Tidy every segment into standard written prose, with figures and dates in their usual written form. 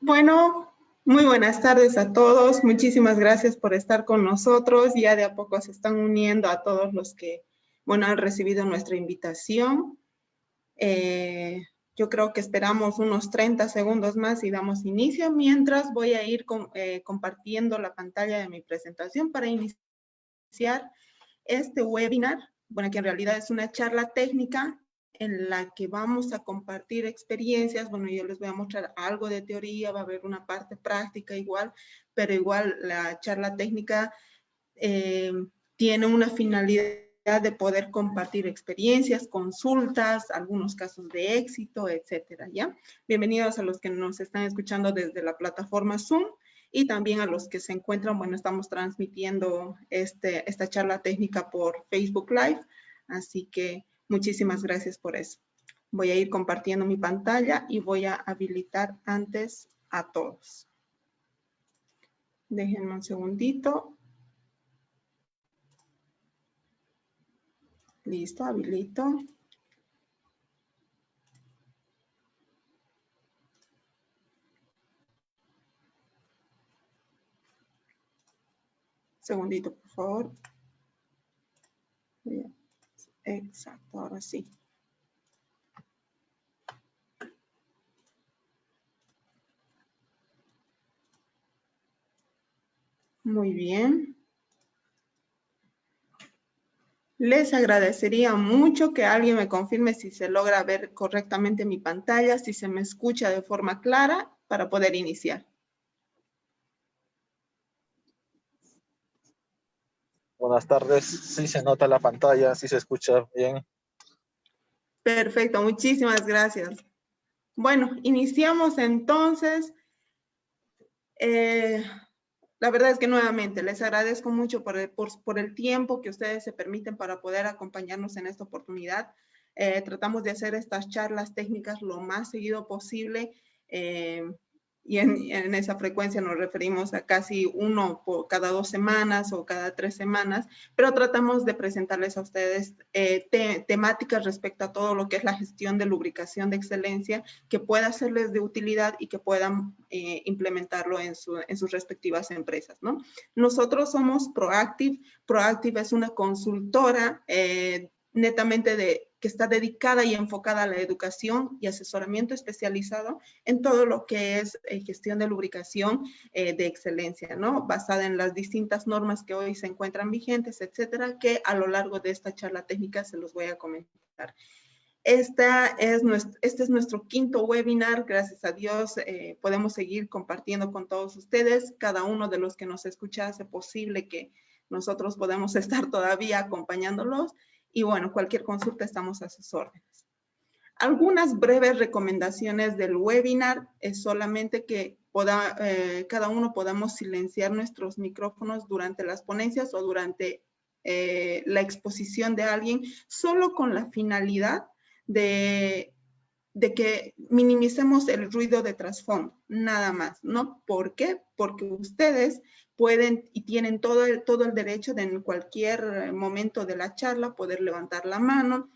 Bueno, muy buenas tardes a todos. Muchísimas gracias por estar con nosotros. Ya de a poco se están uniendo a todos los que, bueno, han recibido nuestra invitación. Yo creo que esperamos unos 30 segundos más y damos inicio. Mientras voy a ir compartiendo la pantalla de mi presentación para iniciar este webinar. Bueno, que en realidad es una charla técnica en la que vamos a compartir experiencias. Bueno, yo les voy a mostrar algo de teoría, va a haber una parte práctica igual, pero igual la charla técnica tiene una finalidad de poder compartir experiencias, consultas, algunos casos de éxito, etcétera, ¿ya? Bienvenidos a los que nos están escuchando desde la plataforma Zoom y también a los que se encuentran, bueno, estamos transmitiendo esta charla técnica por Facebook Live, así que muchísimas gracias por eso. Voy a ir compartiendo mi pantalla y voy a habilitar antes a todos. Déjenme un segundito. Listo, habilito. Segundito, por favor. Exacto, ahora sí. Muy bien. Les agradecería mucho que alguien me confirme si se logra ver correctamente mi pantalla, si se me escucha de forma clara para poder iniciar. Buenas tardes, sí se nota la pantalla, sí se escucha bien. Perfecto, muchísimas gracias. Bueno, iniciamos entonces. La verdad es que nuevamente les agradezco mucho por el tiempo que ustedes se permiten para poder acompañarnos en esta oportunidad. Tratamos de hacer estas charlas técnicas lo más seguido posible y en esa frecuencia nos referimos a casi uno por cada 2 semanas o cada 3 semanas, pero tratamos de presentarles a ustedes temáticas respecto a todo lo que es la gestión de lubricación de excelencia que pueda serles de utilidad y que puedan implementarlo en sus respectivas empresas, ¿no? Nosotros somos Proactive. Proactive es una consultora netamente que está dedicada y enfocada a la educación y asesoramiento especializado en todo lo que es gestión de lubricación de excelencia, ¿no? Basada en las distintas normas que hoy se encuentran vigentes, etcétera, que a lo largo de esta charla técnica se los voy a comentar. Este es nuestro quinto webinar. Gracias a Dios podemos seguir compartiendo con todos ustedes. Cada uno de los que nos escucha hace posible que nosotros podamos estar todavía acompañándolos. Y bueno, cualquier consulta estamos a sus órdenes. Algunas breves recomendaciones del webinar es solamente que cada uno podamos silenciar nuestros micrófonos durante las ponencias o durante la exposición de alguien, solo con la finalidad de que minimicemos el ruido de trasfondo, nada más, ¿no? ¿Por qué? Porque ustedes pueden y tienen todo el derecho de en cualquier momento de la charla poder levantar la mano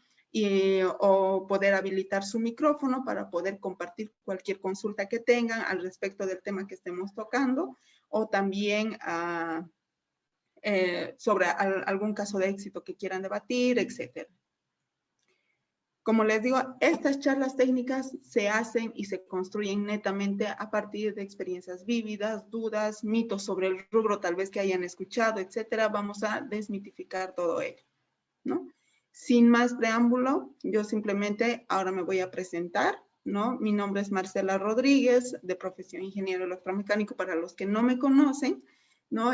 o poder habilitar su micrófono para poder compartir cualquier consulta que tengan al respecto del tema que estemos tocando o también sobre algún caso de éxito que quieran debatir, etcétera. Como les digo, estas charlas técnicas se hacen y se construyen netamente a partir de experiencias vívidas, dudas, mitos sobre el rubro tal vez que hayan escuchado, etcétera. Vamos a desmitificar todo ello, ¿no? Sin más preámbulo, yo simplemente ahora me voy a presentar, ¿no? Mi nombre es Marcela Rodríguez, de profesión ingeniero electromecánico para los que no me conocen, ¿no?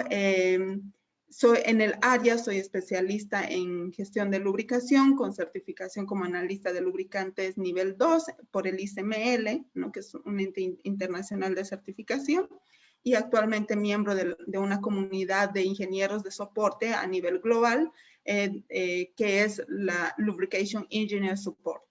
En el área soy especialista en gestión de lubricación con certificación como analista de lubricantes nivel 2 por el ICML, ¿no? Que es un ente internacional de certificación, y actualmente miembro de una comunidad de ingenieros de soporte a nivel global, que es la Lubrication Engineer Support.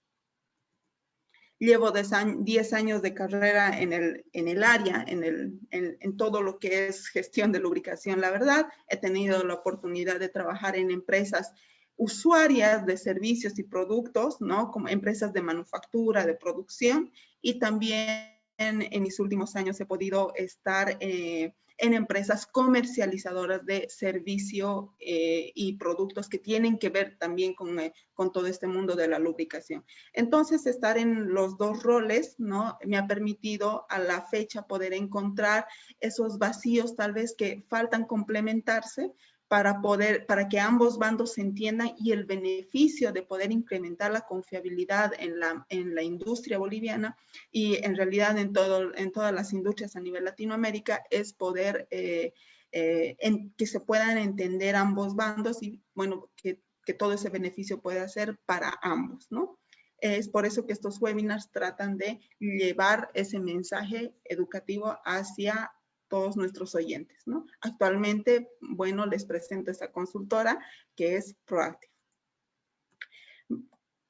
Llevo 10 años de carrera en el área, en todo lo que es gestión de lubricación, la verdad. He tenido la oportunidad de trabajar en empresas usuarias de servicios y productos, ¿no? Como empresas de manufactura, de producción, y también en mis últimos años he podido estar en empresas comercializadoras de servicio y productos que tienen que ver también con todo este mundo de la lubricación. Entonces, estar en los dos roles, ¿no? Me ha permitido a la fecha poder encontrar esos vacíos tal vez que faltan complementarse para que ambos bandos se entiendan y el beneficio de poder incrementar la confiabilidad en la industria boliviana y en realidad en todas las industrias a nivel Latinoamérica es poder que se puedan entender ambos bandos y bueno, que todo ese beneficio pueda ser para ambos, ¿no? Es por eso que estos webinars tratan de llevar ese mensaje educativo hacia todos nuestros oyentes, ¿no? Actualmente, bueno, les presento esta consultora que es Proactive.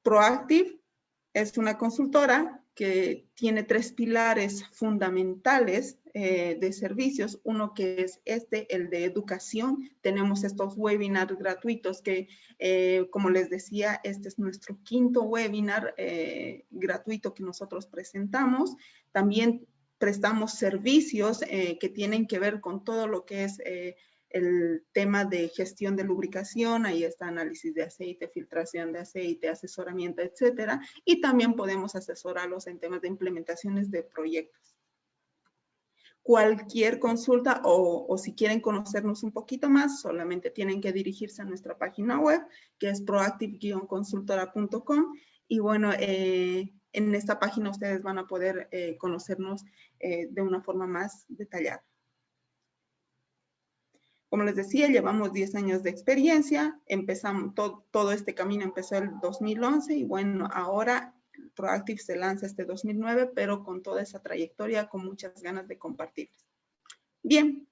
Proactive es una consultora que tiene 3 pilares fundamentales de servicios. Uno que es el de educación. Tenemos estos webinars gratuitos que, como les decía, este es nuestro 5º webinar gratuito que nosotros presentamos. También prestamos servicios que tienen que ver con todo lo que es el tema de gestión de lubricación, ahí está análisis de aceite, filtración de aceite, asesoramiento, etcétera, y también podemos asesorarlos en temas de implementaciones de proyectos. Cualquier consulta o si quieren conocernos un poquito más, solamente tienen que dirigirse a nuestra página web, que es proactive-consultora.com, y bueno, en esta página ustedes van a poder conocernos de una forma más detallada. Como les decía, llevamos 10 años de experiencia, empezamos, todo este camino empezó el 2011 y bueno, ahora Proactive se lanza este 2009, pero con toda esa trayectoria, con muchas ganas de compartirles. Bien,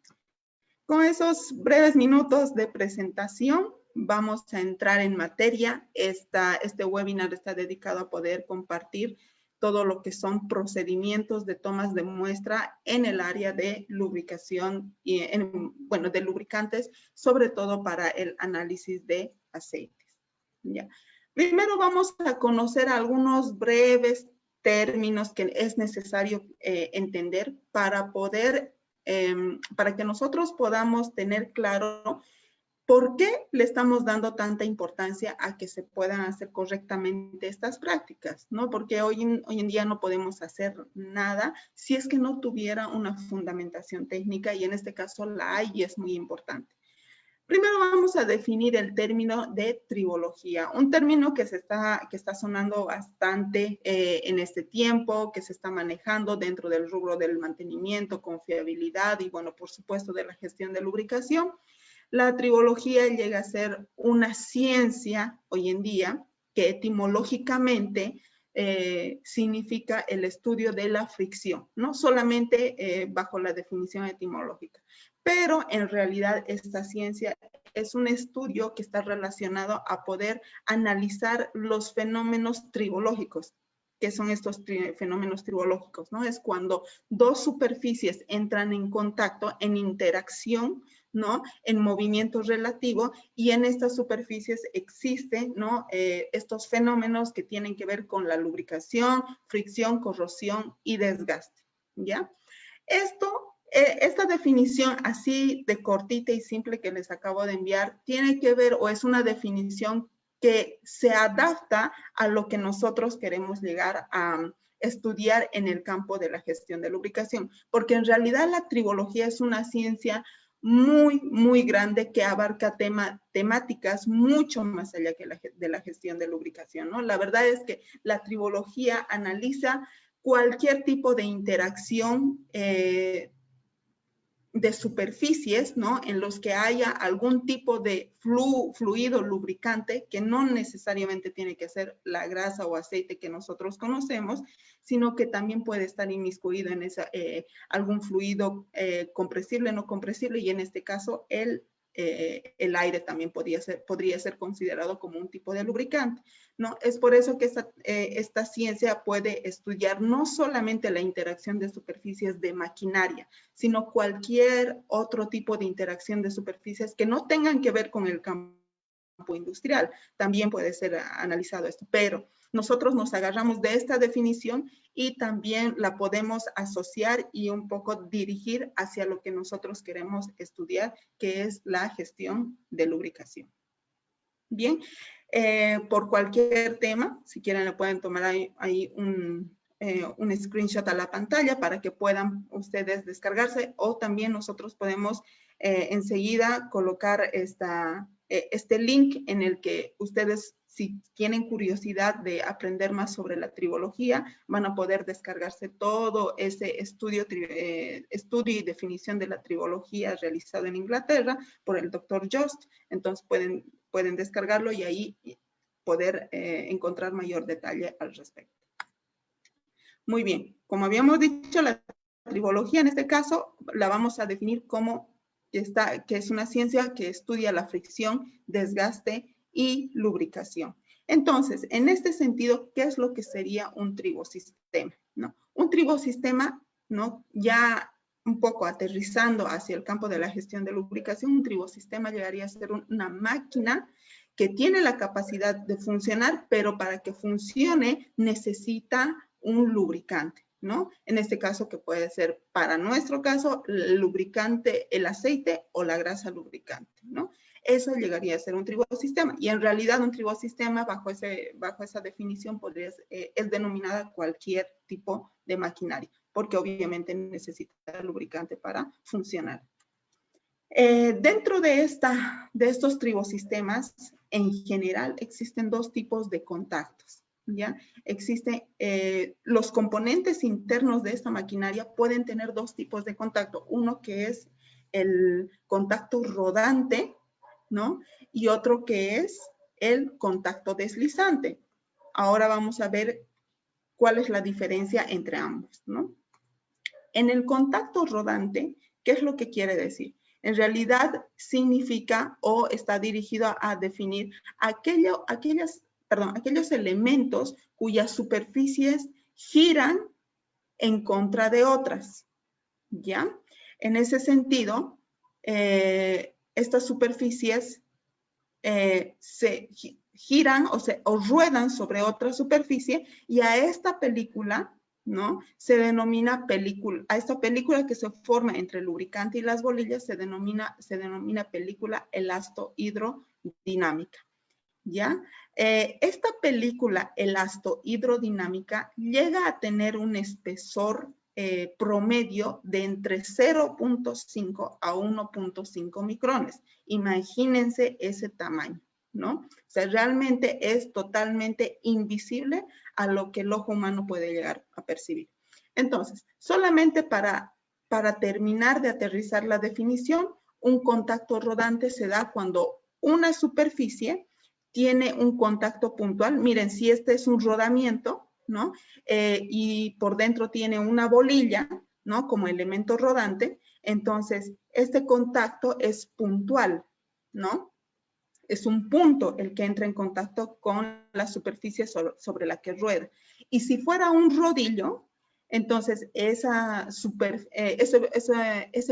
con esos breves minutos de presentación, vamos a entrar en materia. Este webinar está dedicado a poder compartir todo lo que son procedimientos de tomas de muestra en el área de lubricación y de lubricantes, sobre todo para el análisis de aceites. ¿Ya? Primero vamos a conocer algunos breves términos que es necesario entender para que nosotros podamos tener claro ¿por qué le estamos dando tanta importancia a que se puedan hacer correctamente estas prácticas? ¿No? Porque hoy en día no podemos hacer nada si es que no tuviera una fundamentación técnica y en este caso la hay y es muy importante. Primero vamos a definir el término de tribología, un término que está sonando bastante en este tiempo, que se está manejando dentro del rubro del mantenimiento, confiabilidad y bueno, por supuesto de la gestión de lubricación. La tribología llega a ser una ciencia hoy en día que etimológicamente significa el estudio de la fricción, no solamente bajo la definición etimológica, pero en realidad esta ciencia es un estudio que está relacionado a poder analizar los fenómenos tribológicos. ¿Qué son estos fenómenos tribológicos? ¿No? Es cuando dos superficies entran en contacto, en interacción, ¿no? En movimiento relativo y en estas superficies existen, ¿no? Estos fenómenos que tienen que ver con la lubricación, fricción, corrosión y desgaste, ¿ya? Esta definición así de cortita y simple que les acabo de enviar tiene que ver o es una definición que se adapta a lo que nosotros queremos llegar a estudiar en el campo de la gestión de lubricación, porque en realidad la tribología es una ciencia muy, muy grande que abarca temáticas mucho más allá que de la gestión de lubricación, ¿no? La verdad es que la tribología analiza cualquier tipo de interacción de superficies, ¿no? En los que haya algún tipo de fluido lubricante, que no necesariamente tiene que ser la grasa o aceite que nosotros conocemos, sino que también puede estar inmiscuido en algún fluido compresible, no compresible, y en este caso el aire también podría ser considerado como un tipo de lubricante, ¿no? Es por eso que esta ciencia puede estudiar no solamente la interacción de superficies de maquinaria, sino cualquier otro tipo de interacción de superficies que no tengan que ver con el campo industrial. También puede ser analizado esto, pero nosotros nos agarramos de esta definición y también la podemos asociar y un poco dirigir hacia lo que nosotros queremos estudiar, que es la gestión de lubricación. Bien, por cualquier tema, si quieren le pueden tomar ahí un screenshot a la pantalla para que puedan ustedes descargarse, o también nosotros podemos enseguida colocar este link en el que ustedes, si tienen curiosidad de aprender más sobre la tribología, van a poder descargarse todo ese estudio y definición de la tribología realizado en Inglaterra por el doctor Jost. Entonces pueden descargarlo y ahí poder encontrar mayor detalle al respecto. Muy bien, como habíamos dicho, la tribología en este caso la vamos a definir como que es una ciencia que estudia la fricción, desgaste y lubricación. Entonces, en este sentido, ¿qué es lo que sería un tribosistema? ¿No? Un tribosistema, ¿no? Ya un poco aterrizando hacia el campo de la gestión de lubricación, un tribosistema llegaría a ser una máquina que tiene la capacidad de funcionar, pero para que funcione necesita un lubricante, ¿no? En este caso, que puede ser, para nuestro caso, el lubricante, el aceite o la grasa lubricante, ¿no? Eso llegaría a ser un tribosistema. Y en realidad un tribosistema, bajo esa definición, es denominada cualquier tipo de maquinaria, porque obviamente necesita lubricante para funcionar. Dentro de estos tribosistemas, en general, existen dos tipos de contactos, ¿ya? Existen los componentes internos de esta maquinaria pueden tener dos tipos de contacto. Uno que es el contacto rodante, ¿no? Y otro que es el contacto deslizante. Ahora vamos a ver cuál es la diferencia entre ambos, ¿no? En el contacto rodante, ¿qué es lo que quiere decir? En realidad significa o está dirigido a definir aquellos elementos cuyas superficies giran en contra de otras, ¿ya? En ese sentido, estas superficies se giran o ruedan sobre otra superficie, y a esta película, ¿no? Se denomina película, a esta película que se forma entre el lubricante y las bolillas se denomina película elastohidrodinámica, ¿ya? Esta película elastohidrodinámica llega a tener un espesor promedio de entre 0.5 a 1.5 micrones. Imagínense ese tamaño, ¿no? O sea, realmente es totalmente invisible a lo que el ojo humano puede llegar a percibir. Entonces, solamente para terminar de aterrizar la definición, un contacto rodante se da cuando una superficie tiene un contacto puntual. Miren, si este es un rodamiento, ¿no? Y por dentro tiene una bolilla, ¿no? Como elemento rodante, entonces este contacto es puntual, ¿no? Es un punto el que entra en contacto con la superficie sobre la que rueda. Y si fuera un rodillo, entonces ese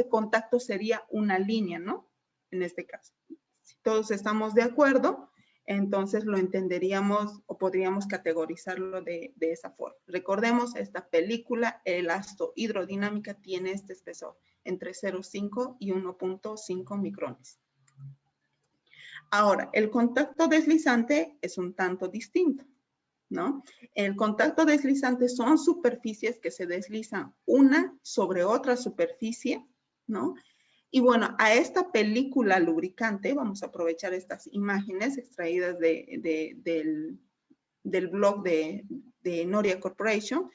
contacto sería una línea, ¿no? En este caso. Si todos estamos de acuerdo, entonces lo entenderíamos o podríamos categorizarlo de esa forma. Recordemos, esta película elastohidrodinámica tiene este espesor entre 0.5 y 1.5 micrones. Ahora, el contacto deslizante es un tanto distinto, ¿no? El contacto deslizante son superficies que se deslizan una sobre otra superficie, ¿no? Y bueno, a esta película lubricante, vamos a aprovechar estas imágenes extraídas del blog de Noria Corporation.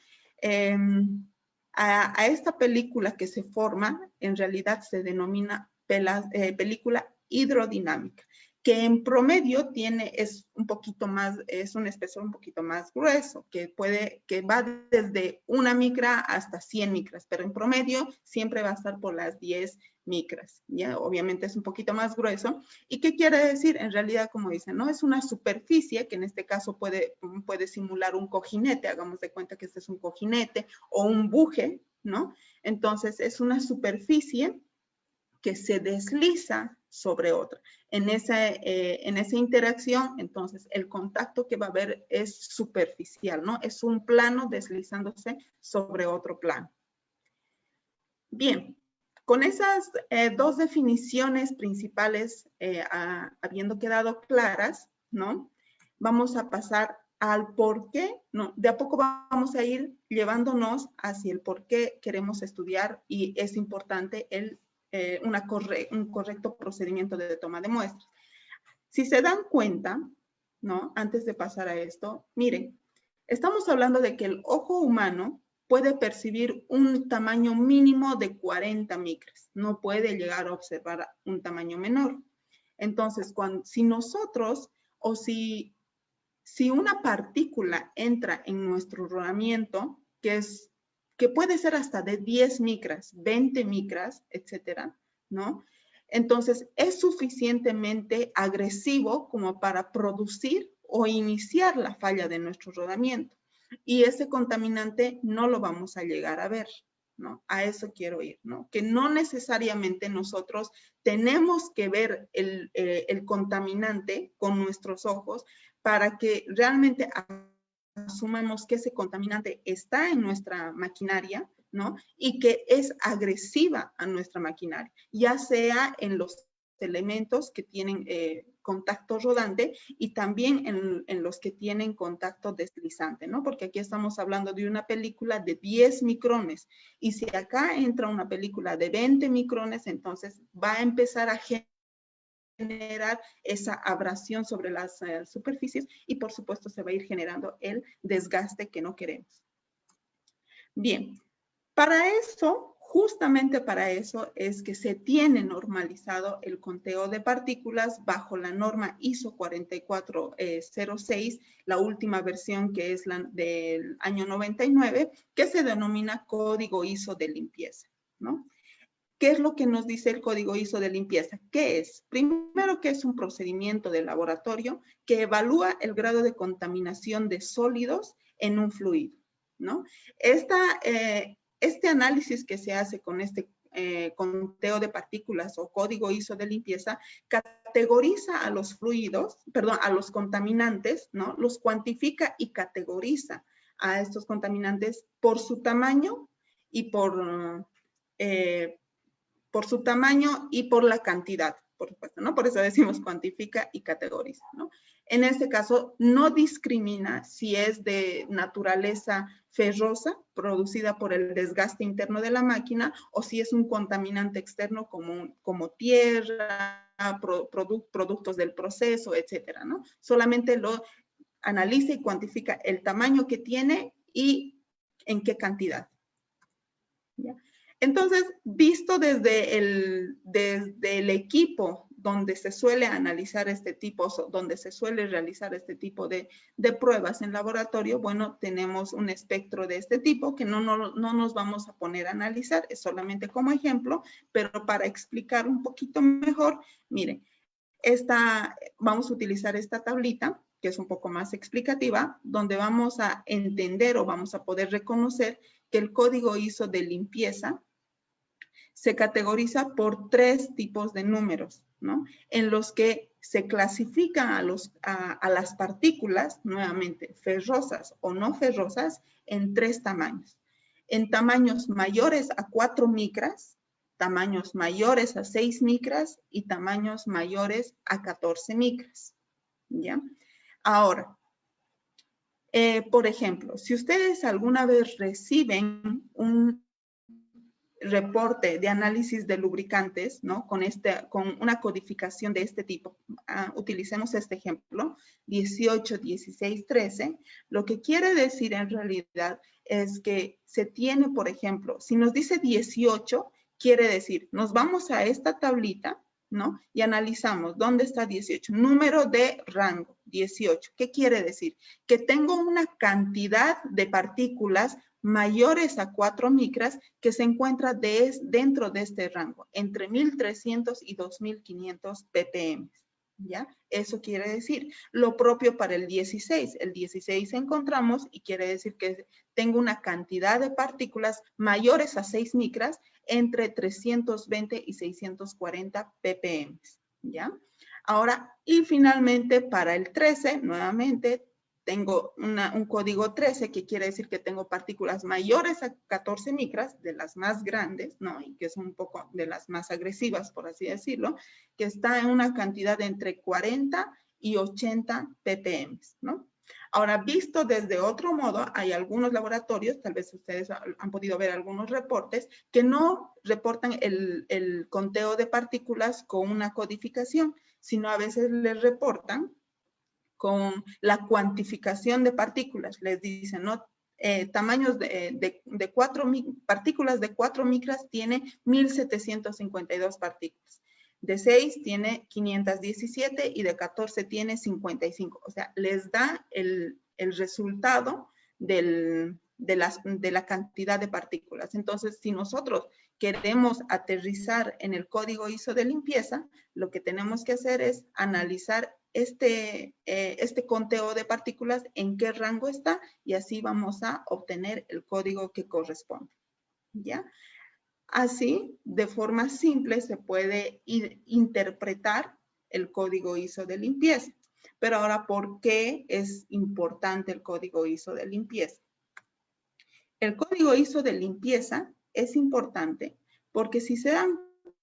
A esta película que se forma, en realidad se denomina película hidrodinámica, que en promedio es un espesor un poquito más grueso, que va desde 1 micra hasta 100 micras, pero en promedio siempre va a estar por las 10 micras, ¿ya? Obviamente es un poquito más grueso. ¿Y qué quiere decir? En realidad, como dicen, ¿no? Es una superficie que en este caso puede simular un cojinete, hagamos de cuenta que este es un cojinete, o un buje, ¿no? Entonces, es una superficie que se desliza sobre otra. En esa interacción, entonces, el contacto que va a haber es superficial, ¿no? Es un plano deslizándose sobre otro plano. Bien, con esas dos definiciones principales habiendo quedado claras, ¿no? Vamos a pasar al por qué, ¿no? De a poco vamos a ir llevándonos hacia el por qué queremos estudiar y es importante un correcto procedimiento de toma de muestras. Si se dan cuenta, ¿no? Antes de pasar a esto, miren, estamos hablando de que el ojo humano puede percibir un tamaño mínimo de 40 micras, no puede llegar a observar un tamaño menor. Entonces, si nosotros o si una partícula entra en nuestro rodamiento, que puede ser hasta de 10 micras, 20 micras, etcétera, ¿no? Entonces, es suficientemente agresivo como para producir o iniciar la falla de nuestro rodamiento. Y ese contaminante no lo vamos a llegar a ver, ¿no? A eso quiero ir, ¿no? Que no necesariamente nosotros tenemos que ver el contaminante con nuestros ojos para que realmente asumamos que ese contaminante está en nuestra maquinaria, ¿no? Y que es agresiva a nuestra maquinaria, ya sea en los elementos que tienen contacto rodante y también en los que tienen contacto deslizante, ¿no? Porque aquí estamos hablando de una película de 10 micrones y si acá entra una película de 20 micrones, entonces va a empezar a generar esa abrasión sobre las superficies y por supuesto se va a ir generando el desgaste que no queremos. Bien, para eso, justamente para eso es que se tiene normalizado el conteo de partículas bajo la norma ISO 4406, la última versión que es la del año 99, que se denomina Código ISO de limpieza, ¿no? ¿Qué es lo que nos dice el Código ISO de limpieza? ¿Qué es? Primero, que es un procedimiento de laboratorio que evalúa el grado de contaminación de sólidos en un fluido, ¿no? Este análisis que se hace con este conteo de partículas o Código ISO de limpieza categoriza a los fluidos, perdón, a los contaminantes, ¿no? Los cuantifica y categoriza a estos contaminantes por su tamaño y por su tamaño y por la cantidad, por supuesto, ¿no? Por eso decimos cuantifica y categoriza, ¿no? En este caso, no discrimina si es de naturaleza ferrosa, producida por el desgaste interno de la máquina, o si es un contaminante externo como tierra, productos del proceso, etcétera, ¿no? Solamente lo analiza y cuantifica el tamaño que tiene y en qué cantidad. ¿Ya? Entonces, visto desde el equipo donde se suele analizar este tipo, donde se suele realizar este tipo de pruebas en laboratorio, bueno, tenemos un espectro de este tipo que no nos vamos a poner a analizar, es solamente como ejemplo, pero para explicar un poquito mejor, miren, vamos a utilizar esta tablita, que es un poco más explicativa, donde vamos a entender o vamos a poder reconocer que el Código ISO de limpieza se categoriza por 3 tipos de números, ¿no? En los que se clasifican a las partículas, nuevamente, ferrosas o no ferrosas, en 3 tamaños. En tamaños mayores a 4 micras, tamaños mayores a 6 micras y tamaños mayores a 14 micras, ¿ya? Ahora, por ejemplo, si ustedes alguna vez reciben un reporte de análisis de lubricantes, ¿no? Con una codificación de este tipo. Utilicemos este ejemplo, 18, 16, 13. Lo que quiere decir en realidad es que se tiene, por ejemplo, si nos dice 18, quiere decir, nos vamos a esta tablita, ¿no? Y analizamos dónde está 18. Número de rango, 18. ¿Qué quiere decir? Que tengo una cantidad de partículas mayores a 4 micras que se encuentra dentro de este rango, entre 1300 y 2500 ppm. ¿Ya? Eso quiere decir lo propio para el 16. El 16 encontramos y quiere decir que tengo una cantidad de partículas mayores a 6 micras entre 320 y 640 ppm. ¿ya? Ahora, y finalmente para el 13, nuevamente, tengo un código 13, que quiere decir que tengo partículas mayores a 14 micras, de las más grandes, ¿no? Y que son un poco de las más agresivas, por así decirlo, que está en una cantidad de entre 40 y 80 ppm, ¿no? Ahora, visto desde otro modo, hay algunos laboratorios, tal vez ustedes han podido ver algunos reportes, que no reportan el conteo de partículas con una codificación, sino a veces les reportan con la cuantificación de partículas. Les dicen, ¿no? Tamaños de partículas de 4 micras tiene 1752 partículas. De 6 tiene 517 y de 14 tiene 55. O sea, les da el resultado de la cantidad de partículas. Entonces, si nosotros queremos aterrizar en el código ISO de limpieza, lo que tenemos que hacer es analizar este conteo de partículas, en qué rango está, y así vamos a obtener el código que corresponde, ¿ya? Así, de forma simple, se puede interpretar el código ISO de limpieza. Pero ahora, ¿por qué es importante el código ISO de limpieza? El código ISO de limpieza es importante porque, si se dan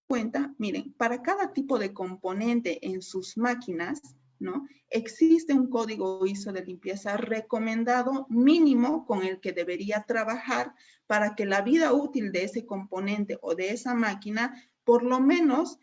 cuenta, miren, para cada tipo de componente en sus máquinas, ¿no? Existe un código ISO de limpieza recomendado mínimo con el que debería trabajar para que la vida útil de ese componente o de esa máquina por lo menos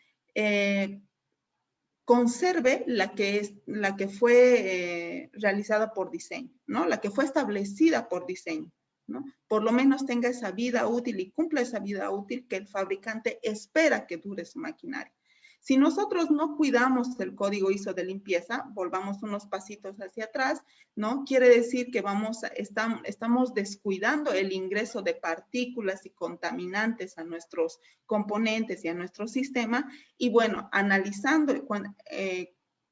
conserve la que fue realizada por diseño, ¿no? La que fue establecida por diseño, ¿no? Por lo menos tenga esa vida útil y cumpla esa vida útil que el fabricante espera que dure su maquinaria. Si nosotros no cuidamos el código ISO de limpieza, volvamos unos pasitos hacia atrás, ¿no? Quiere decir que estamos descuidando el ingreso de partículas y contaminantes a nuestros componentes y a nuestro sistema. Y bueno, analizando,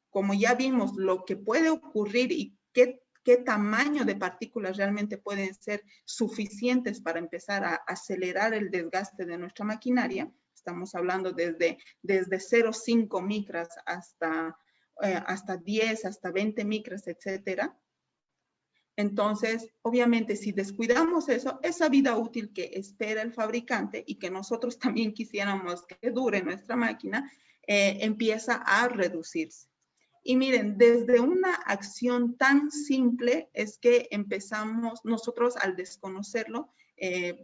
como ya vimos, lo que puede ocurrir y qué tamaño de partículas realmente pueden ser suficientes para empezar a acelerar el desgaste de nuestra maquinaria. Estamos hablando desde 0,5 micras hasta 10, hasta 20 micras, etcétera. Entonces, obviamente, si descuidamos eso, esa vida útil que espera el fabricante y que nosotros también quisiéramos que dure nuestra máquina, empieza a reducirse. Y miren, desde una acción tan simple es que empezamos nosotros, al desconocerlo,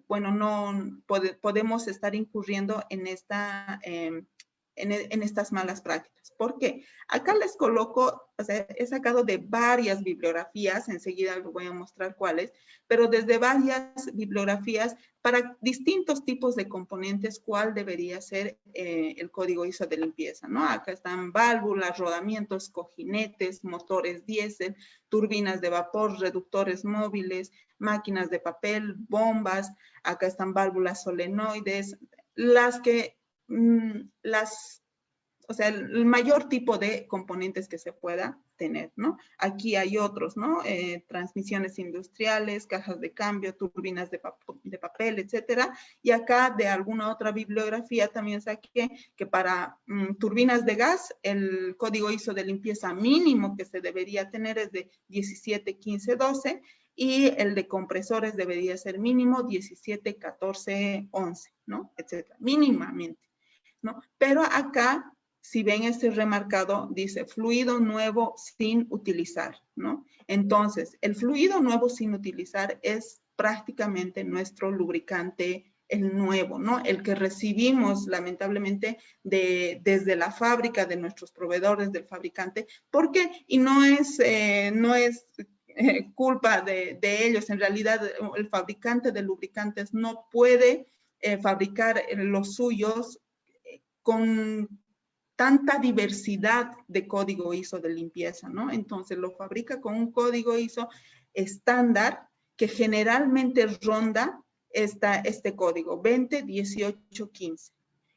bueno, no podemos estar incurriendo en estas malas prácticas. ¿Por qué? Acá les coloco, o sea, he sacado de varias bibliografías, enseguida les voy a mostrar cuáles, pero desde varias bibliografías para distintos tipos de componentes, cuál debería ser el código ISO de limpieza, ¿no? Acá están válvulas, rodamientos, cojinetes, motores diésel, turbinas de vapor, reductores móviles, máquinas de papel, bombas, acá están válvulas solenoides, o sea, el mayor tipo de componentes que se pueda tener, ¿no? Aquí hay otros, ¿no? Transmisiones industriales, cajas de cambio, turbinas de papel, etcétera. Y acá, de alguna otra bibliografía, también saqué que para turbinas de gas, el código ISO de limpieza mínimo que se debería tener es de 17.15.12, y el de compresores debería ser mínimo 17.14.11, ¿no? Etcétera, mínimamente, ¿no? Pero acá, si ven este remarcado, dice fluido nuevo sin utilizar, ¿no? Entonces, el fluido nuevo sin utilizar es prácticamente nuestro lubricante, el nuevo, ¿no? El que recibimos, lamentablemente, desde la fábrica, de nuestros proveedores, del fabricante. ¿Por qué? Y no es culpa de ellos. En realidad, el fabricante de lubricantes no puede fabricar los suyos con tanta diversidad de código ISO de limpieza, ¿no? Entonces lo fabrica con un código ISO estándar que generalmente ronda este código 20.18.15.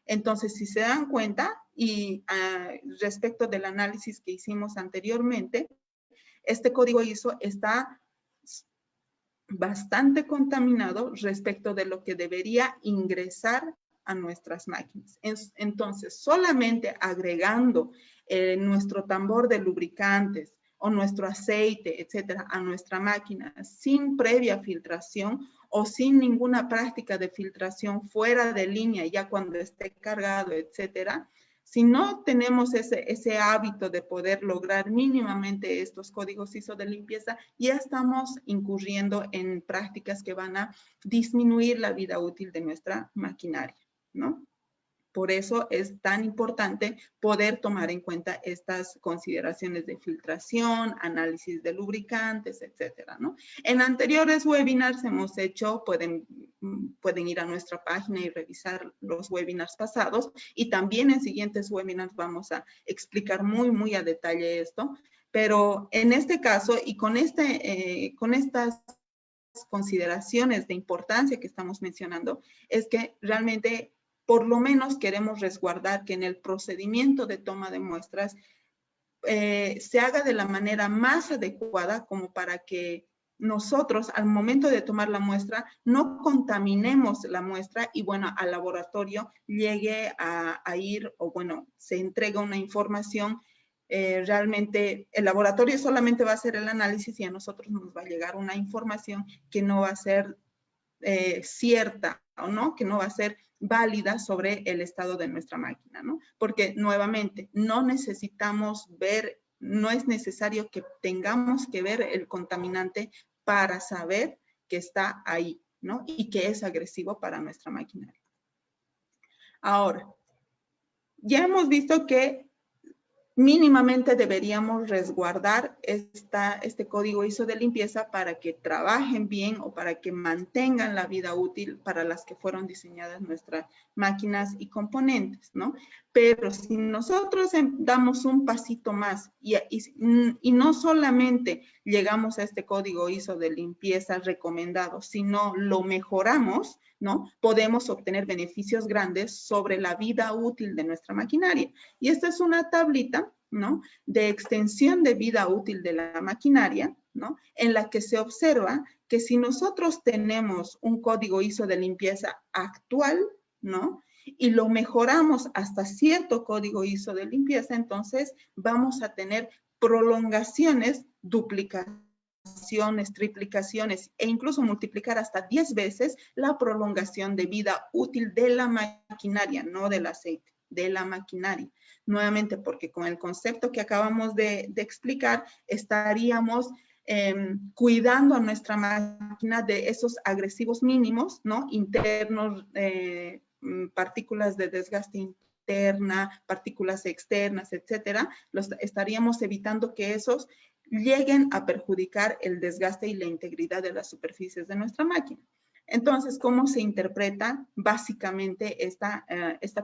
Entonces, si se dan cuenta, y respecto del análisis que hicimos anteriormente, este código ISO está bastante contaminado respecto de lo que debería ingresar a nuestras máquinas. Entonces, solamente agregando nuestro tambor de lubricantes o nuestro aceite, etcétera, a nuestra máquina sin previa filtración o sin ninguna práctica de filtración fuera de línea, ya cuando esté cargado, etcétera, si no tenemos ese hábito de poder lograr mínimamente estos códigos ISO de limpieza, ya estamos incurriendo en prácticas que van a disminuir la vida útil de nuestra maquinaria, ¿no? Por eso es tan importante poder tomar en cuenta estas consideraciones de filtración, análisis de lubricantes, etcétera, ¿no? En anteriores webinars hemos hecho, pueden ir a nuestra página y revisar los webinars pasados, y también en siguientes webinars vamos a explicar muy a detalle esto, pero en este caso y con estas consideraciones de importancia que estamos mencionando, es que realmente por lo menos queremos resguardar que en el procedimiento de toma de muestras se haga de la manera más adecuada como para que nosotros al momento de tomar la muestra no contaminemos la muestra y bueno, al laboratorio llegue a ir o bueno, se entrega una información. Realmente el laboratorio solamente va a hacer el análisis y a nosotros nos va a llegar una información que no va a ser cierta o no, que no va a ser válida sobre el estado de nuestra máquina, ¿no? Porque nuevamente no necesitamos ver, no es necesario que tengamos que ver el contaminante para saber que está ahí, ¿no? Y que es agresivo para nuestra maquinaria. Ahora, ya hemos visto que mínimamente deberíamos resguardar este código ISO de limpieza para que trabajen bien o para que mantengan la vida útil para las que fueron diseñadas nuestras máquinas y componentes, ¿no? Pero si nosotros damos un pasito más y no solamente llegamos a este código ISO de limpieza recomendado, sino lo mejoramos, ¿no? Podemos obtener beneficios grandes sobre la vida útil de nuestra maquinaria. Y esta es una tablita, ¿no? De extensión de vida útil de la maquinaria, ¿no? En la que se observa que si nosotros tenemos un código ISO de limpieza actual, ¿no? Y lo mejoramos hasta cierto código ISO de limpieza, entonces vamos a tener prolongaciones, duplicaciones, triplicaciones e incluso multiplicar hasta 10 veces la prolongación de vida útil de la maquinaria, no del aceite, de la maquinaria. Nuevamente, porque con el concepto que acabamos de explicar, estaríamos cuidando a nuestra máquina de esos agresivos mínimos, ¿no? Internos, partículas de desgaste interna, partículas externas, etcétera. Estaríamos evitando que esos lleguen a perjudicar el desgaste y la integridad de las superficies de nuestra máquina. Entonces, ¿cómo se interpreta básicamente esta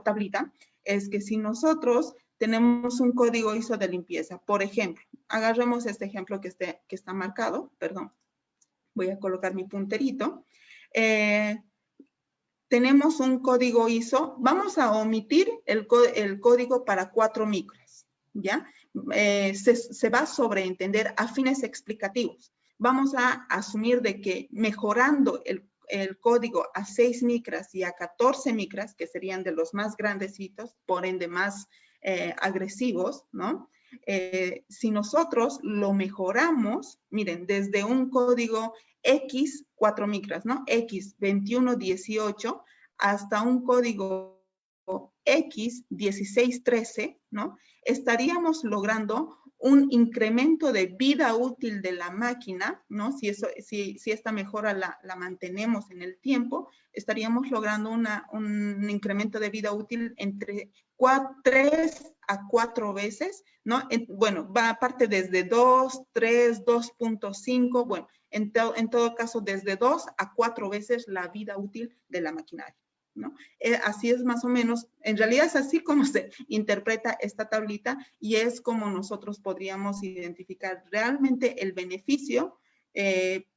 tablita? Es que si nosotros tenemos un código ISO de limpieza, por ejemplo, agarremos este ejemplo que está marcado, perdón, voy a colocar mi punterito. Tenemos un código ISO, vamos a omitir el código para 4 micras, ¿ya? Se va a sobreentender a fines explicativos. Vamos a asumir de que mejorando el código a 6 micras y a 14 micras, que serían de los más grandecitos, por ende más agresivos, ¿no? Si nosotros lo mejoramos, miren, desde un código X 4 micras, ¿no? X 2118 hasta un código X 1613, ¿no? Estaríamos logrando un incremento de vida útil de la máquina, ¿no? Si esta mejora la mantenemos en el tiempo, estaríamos logrando un incremento de vida útil entre 3 a 4 veces, ¿no? Bueno, va aparte desde 2, 3, 2.5, bueno, en todo caso desde 2 a 4 veces la vida útil de la maquinaria, ¿no? Así es más o menos, en realidad es así como se interpreta esta tablita y es como nosotros podríamos identificar realmente el beneficio,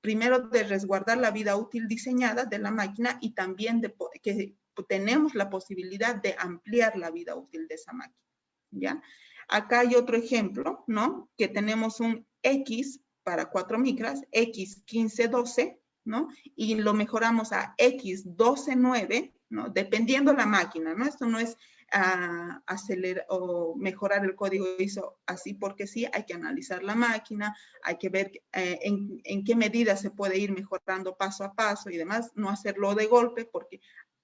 primero de resguardar la vida útil diseñada de la máquina y también de que tenemos la posibilidad de ampliar la vida útil de esa máquina, ¿ya? Acá hay otro ejemplo, ¿no? Que tenemos un X para 4 micras, X 1512, ¿no? Y lo mejoramos a X 129, ¿no? Dependiendo la máquina, ¿no? Esto no es acelerar o mejorar el código ISO así porque sí, hay que analizar la máquina, hay que ver en qué medida se puede ir mejorando paso a paso y demás, no hacerlo de golpe porque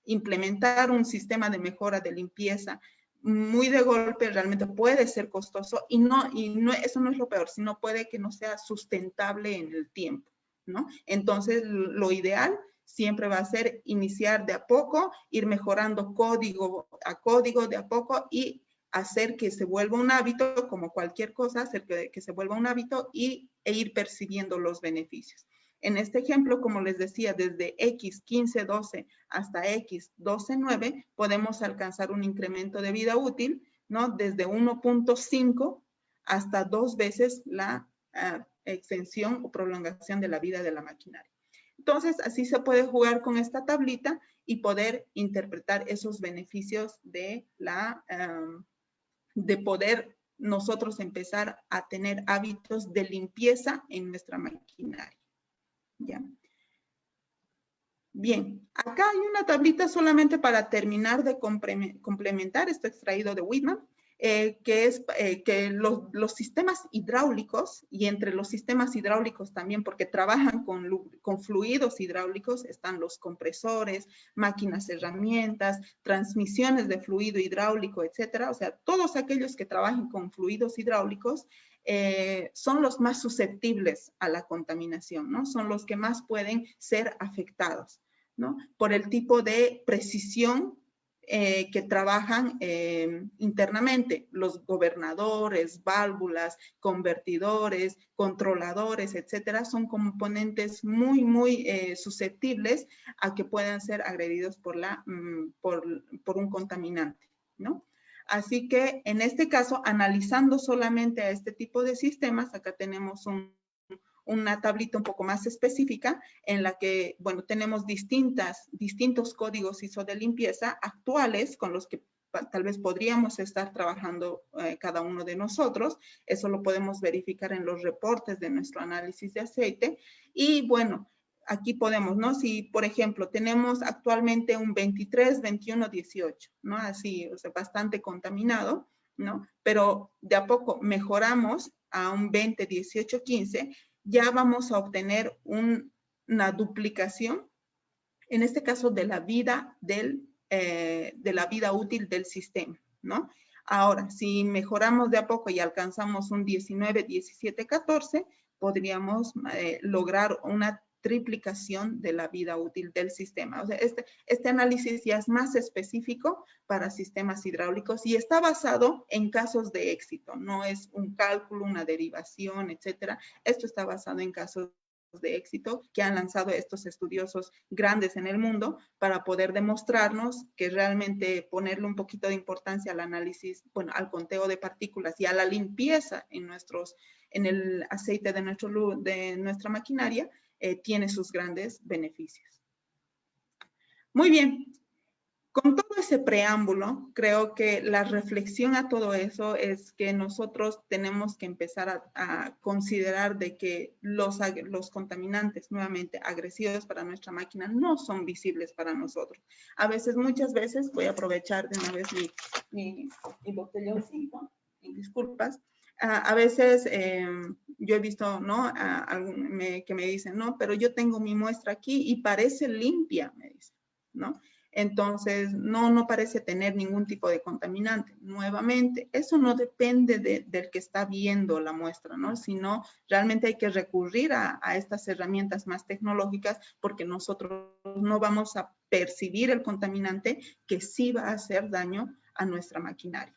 implementar un sistema de mejora de limpieza muy de golpe realmente puede ser costoso y eso no es lo peor, sino puede que no sea sustentable en el tiempo, ¿no? Entonces, lo ideal siempre va a ser iniciar de a poco, ir mejorando código a código de a poco y hacer que se vuelva un hábito, como cualquier cosa, hacer que se vuelva un hábito e ir percibiendo los beneficios. En este ejemplo, como les decía, desde X1512 hasta X129 podemos alcanzar un incremento de vida útil, ¿no? Desde 1.5 hasta 2 veces la extensión o prolongación de la vida de la maquinaria. Entonces, así se puede jugar con esta tablita y poder interpretar esos beneficios de poder nosotros empezar a tener hábitos de limpieza en nuestra maquinaria. ¿Ya? Bien, acá hay una tablita solamente para terminar de complementar, esto extraído de Whitman, que es que los sistemas hidráulicos, y entre los sistemas hidráulicos también, porque trabajan con fluidos hidráulicos, están los compresores, máquinas herramientas, transmisiones de fluido hidráulico, etcétera. O sea, todos aquellos que trabajen con fluidos hidráulicos son los más susceptibles a la contaminación, ¿no? Son los que más pueden ser afectados, ¿no? Por el tipo de precisión que trabajan internamente, los gobernadores, válvulas, convertidores, controladores, etcétera, son componentes muy, muy susceptibles a que puedan ser agredidos por un contaminante, ¿no? Así que en este caso, analizando solamente a este tipo de sistemas, acá tenemos una tablita un poco más específica en la que, bueno, tenemos distintos códigos ISO de limpieza actuales con los que tal vez podríamos estar trabajando cada uno de nosotros. Eso lo podemos verificar en los reportes de nuestro análisis de aceite. Y bueno, aquí podemos, ¿no? Si, por ejemplo, tenemos actualmente un 23, 21, 18, ¿no? Así, o sea, bastante contaminado, ¿no? Pero de a poco mejoramos a un 20, 18, 15, ya vamos a obtener una duplicación, en este caso de la vida útil del sistema, ¿no? Ahora, si mejoramos de a poco y alcanzamos un 19, 17, 14, podríamos lograr una triplicación de la vida útil del sistema. O sea, este análisis ya es más específico para sistemas hidráulicos y está basado en casos de éxito. No es un cálculo, una derivación, etcétera. Esto está basado en casos de éxito que han lanzado estos estudiosos grandes en el mundo para poder demostrarnos que realmente ponerle un poquito de importancia al análisis, bueno, al conteo de partículas y a la limpieza en el aceite de nuestra maquinaria, tiene sus grandes beneficios. Muy bien. Con todo ese preámbulo, creo que la reflexión a todo eso es que nosotros tenemos que empezar a considerar de que los contaminantes, nuevamente, agresivos para nuestra máquina, no son visibles para nosotros. Muchas veces, voy a aprovechar de una vez mi botelloncito, y disculpas, a veces yo he visto, ¿no? Que me dicen, no, pero yo tengo mi muestra aquí y parece limpia, me dicen, ¿no? Entonces, no parece tener ningún tipo de contaminante. Nuevamente, eso no depende del que está viendo la muestra, ¿no? Sino realmente hay que recurrir a estas herramientas más tecnológicas porque nosotros no vamos a percibir el contaminante que sí va a hacer daño a nuestra maquinaria.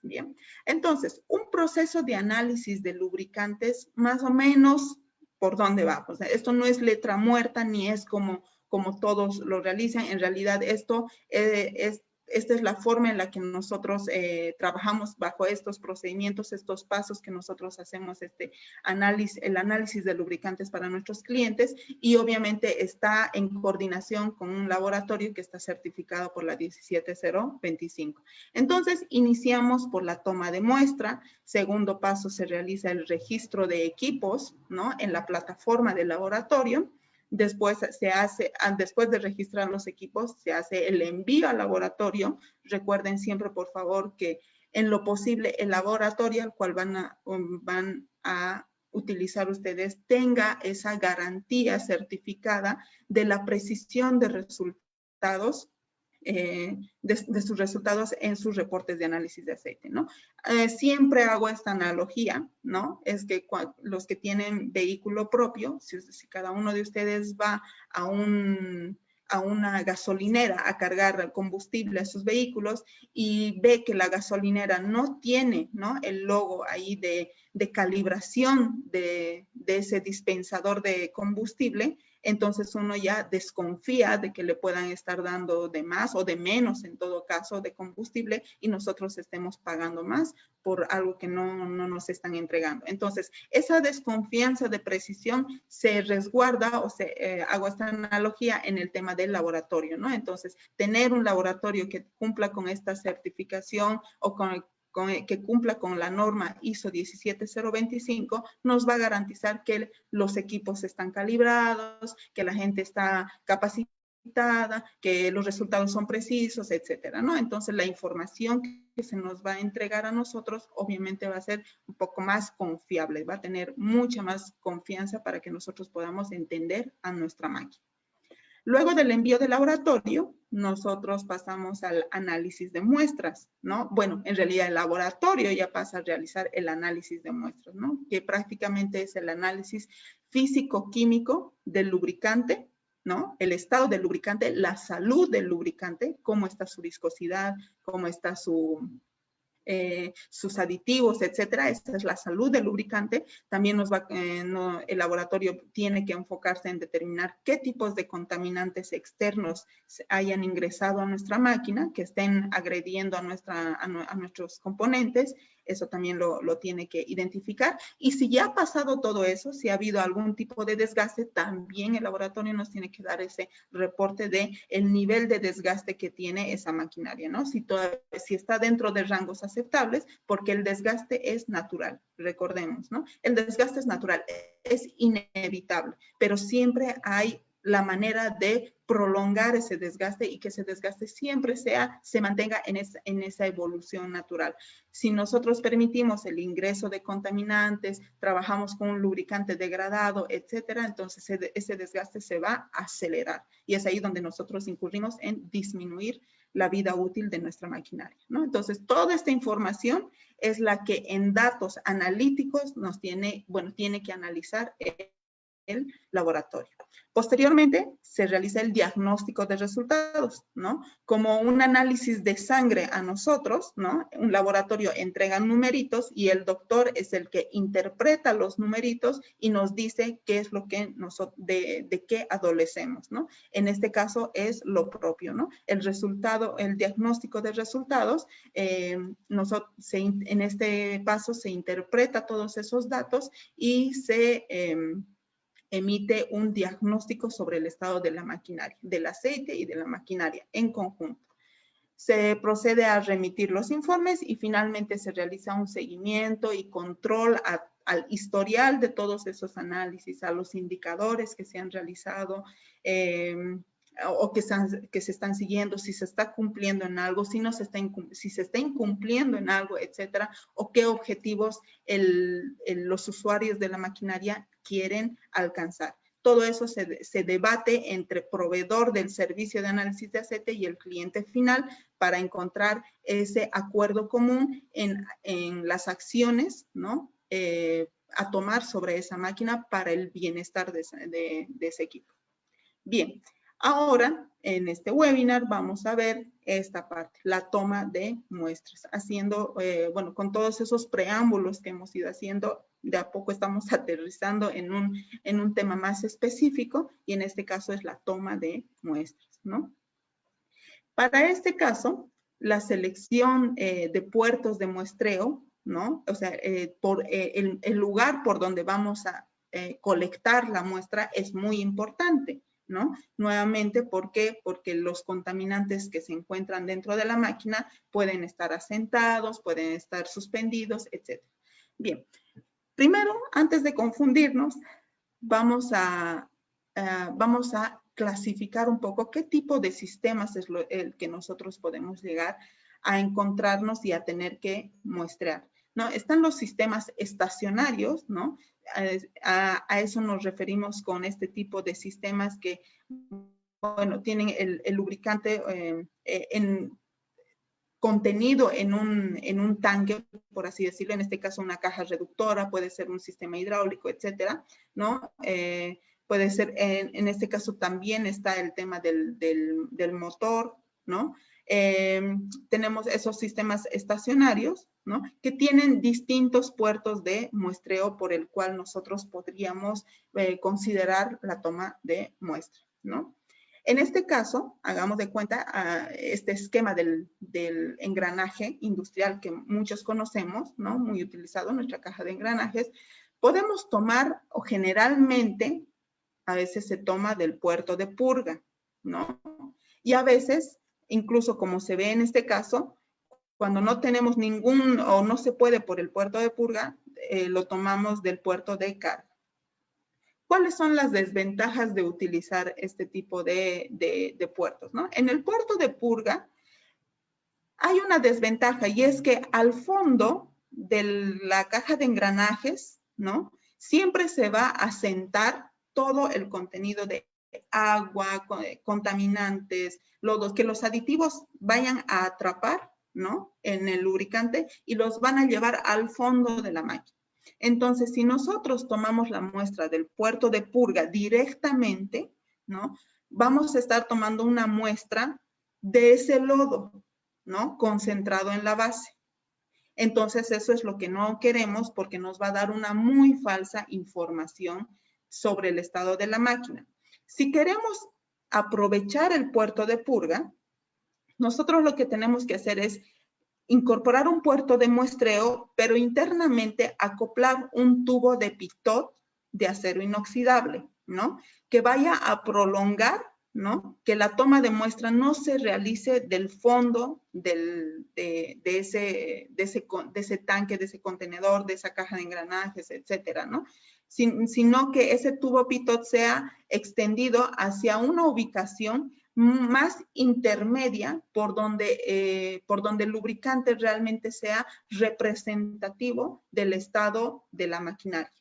Bien, entonces, un proceso de análisis de lubricantes, más o menos, ¿por dónde va? O sea, esto no es letra muerta ni es como todos lo realizan. En realidad, esta es la forma en la que nosotros trabajamos bajo estos procedimientos, estos pasos que nosotros hacemos, el análisis de lubricantes para nuestros clientes, y obviamente está en coordinación con un laboratorio que está certificado por la 17025. Entonces, iniciamos por la toma de muestra. Segundo paso, se realiza el registro de equipos, ¿no? En la plataforma del laboratorio. Después después de registrar los equipos, se hace el envío al laboratorio. Recuerden siempre, por favor, que en lo posible el laboratorio al cual van a utilizar ustedes tenga esa garantía certificada de la precisión de resultados, de sus resultados en sus reportes de análisis de aceite, ¿no? Siempre hago esta analogía, ¿no? Es que los que tienen vehículo propio, si cada uno de ustedes va a una gasolinera a cargar combustible a sus vehículos y ve que la gasolinera no tiene, ¿no?, el logo ahí de calibración de ese dispensador de combustible, entonces uno ya desconfía de que le puedan estar dando de más o de menos, en todo caso, de combustible y nosotros estemos pagando más por algo que no nos están entregando. Entonces, esa desconfianza de precisión se resguarda, o hago esta analogía en el tema del laboratorio, ¿no? Entonces, tener un laboratorio que cumpla con esta certificación o que cumpla con la norma ISO 17025, nos va a garantizar que los equipos están calibrados, que la gente está capacitada, que los resultados son precisos, etcétera, ¿no? Entonces, la información que se nos va a entregar a nosotros, obviamente va a ser un poco más confiable, va a tener mucha más confianza para que nosotros podamos entender a nuestra máquina. Luego del envío del laboratorio, nosotros pasamos al análisis de muestras, ¿no? Bueno, en realidad el laboratorio ya pasa a realizar el análisis de muestras, ¿no? Que prácticamente es el análisis físico-químico del lubricante, ¿no? El estado del lubricante, la salud del lubricante, cómo está su viscosidad, cómo está sus aditivos, etcétera. Esta es la salud del lubricante. También el laboratorio tiene que enfocarse en determinar qué tipos de contaminantes externos hayan ingresado a nuestra máquina, que estén agrediendo a nuestros componentes. Eso también lo tiene que identificar. Y si ya ha pasado todo eso, si ha habido algún tipo de desgaste, también el laboratorio nos tiene que dar ese reporte de el nivel de desgaste que tiene esa maquinaria, ¿no? Si está dentro de rangos aceptables, porque el desgaste es natural, recordemos, ¿no? El desgaste es natural, es inevitable, pero siempre hay la manera de prolongar ese desgaste y que ese desgaste siempre se mantenga en esa evolución natural. Si nosotros permitimos el ingreso de contaminantes, trabajamos con un lubricante degradado, etcétera, entonces ese desgaste se va a acelerar y es ahí donde nosotros incurrimos en disminuir la vida útil de nuestra maquinaria, ¿no? Entonces, toda esta información es la que en datos analíticos tiene que analizar el laboratorio. Posteriormente, se realiza el diagnóstico de resultados, ¿no? Como un análisis de sangre a nosotros, ¿no? Un laboratorio entrega numeritos y el doctor es el que interpreta los numeritos y nos dice qué es lo que de qué adolecemos, ¿no? En este caso es lo propio, ¿no? El diagnóstico de resultados, en este paso se interpreta todos esos datos y se emite un diagnóstico sobre el estado de la maquinaria, del aceite y de la maquinaria en conjunto. Se procede a remitir los informes y finalmente se realiza un seguimiento y control al historial de todos esos análisis, a los indicadores que se han realizado o que se están siguiendo, si se está cumpliendo en algo, si se está incumpliendo en algo, etcétera, o qué objetivos los usuarios de la maquinaria quieren alcanzar. Todo eso se debate entre proveedor del servicio de análisis de aceite y el cliente final para encontrar ese acuerdo común en las acciones, ¿no? A tomar sobre esa máquina para el bienestar de ese equipo. Bien, ahora en este webinar vamos a ver esta parte, la toma de muestras, con todos esos preámbulos que hemos ido haciendo. De a poco estamos aterrizando en un tema más específico y en este caso es la toma de muestras, ¿no? Para este caso, la selección de puertos de muestreo, ¿no? O sea, el lugar por donde vamos a colectar la muestra es muy importante, ¿no? Nuevamente, ¿por qué? Porque los contaminantes que se encuentran dentro de la máquina pueden estar asentados, pueden estar suspendidos, etc. Bien. Primero, antes de confundirnos, vamos a vamos a clasificar un poco qué tipo de sistemas es el que nosotros podemos llegar a encontrarnos y a tener que muestrear, ¿no? Están los sistemas estacionarios, ¿no? A eso nos referimos con este tipo de sistemas que, bueno, tienen el lubricante contenido en un tanque, por así decirlo, en este caso una caja reductora, puede ser un sistema hidráulico, etcétera, ¿no? Puede ser, en este caso también está el tema del motor, ¿no? Tenemos esos sistemas estacionarios, ¿no? Que tienen distintos puertos de muestreo por el cual nosotros podríamos considerar la toma de muestra, ¿no? En este caso, hagamos de cuenta este esquema del engranaje industrial que muchos conocemos, ¿no? Muy utilizado en nuestra caja de engranajes. Podemos tomar, o generalmente, a veces se toma del puerto de purga, ¿no? Y a veces, incluso como se ve en este caso, cuando no tenemos ningún, o no se puede por el puerto de purga, lo tomamos del puerto de carga. ¿Cuáles son las desventajas de utilizar este tipo de puertos, ¿no? En el puerto de purga hay una desventaja y es que al fondo de la caja de engranajes, ¿no? Siempre se va a sentar todo el contenido de agua, contaminantes, lodos, que los aditivos vayan a atrapar, ¿no? En el lubricante y los van a llevar al fondo de la máquina. Entonces, si nosotros tomamos la muestra del puerto de purga directamente, ¿no? Vamos a estar tomando una muestra de ese lodo, ¿no? Concentrado en la base. Entonces, eso es lo que no queremos porque nos va a dar una muy falsa información sobre el estado de la máquina. Si queremos aprovechar el puerto de purga, nosotros lo que tenemos que hacer es incorporar un puerto de muestreo, pero internamente acoplar un tubo de pitot de acero inoxidable, ¿no? Que vaya a prolongar, ¿no? Que la toma de muestra no se realice del fondo de ese tanque, de ese contenedor, de esa caja de engranajes, etcétera, ¿no? Sino que ese tubo pitot sea extendido hacia una ubicación más intermedia por donde el lubricante realmente sea representativo del estado de la maquinaria,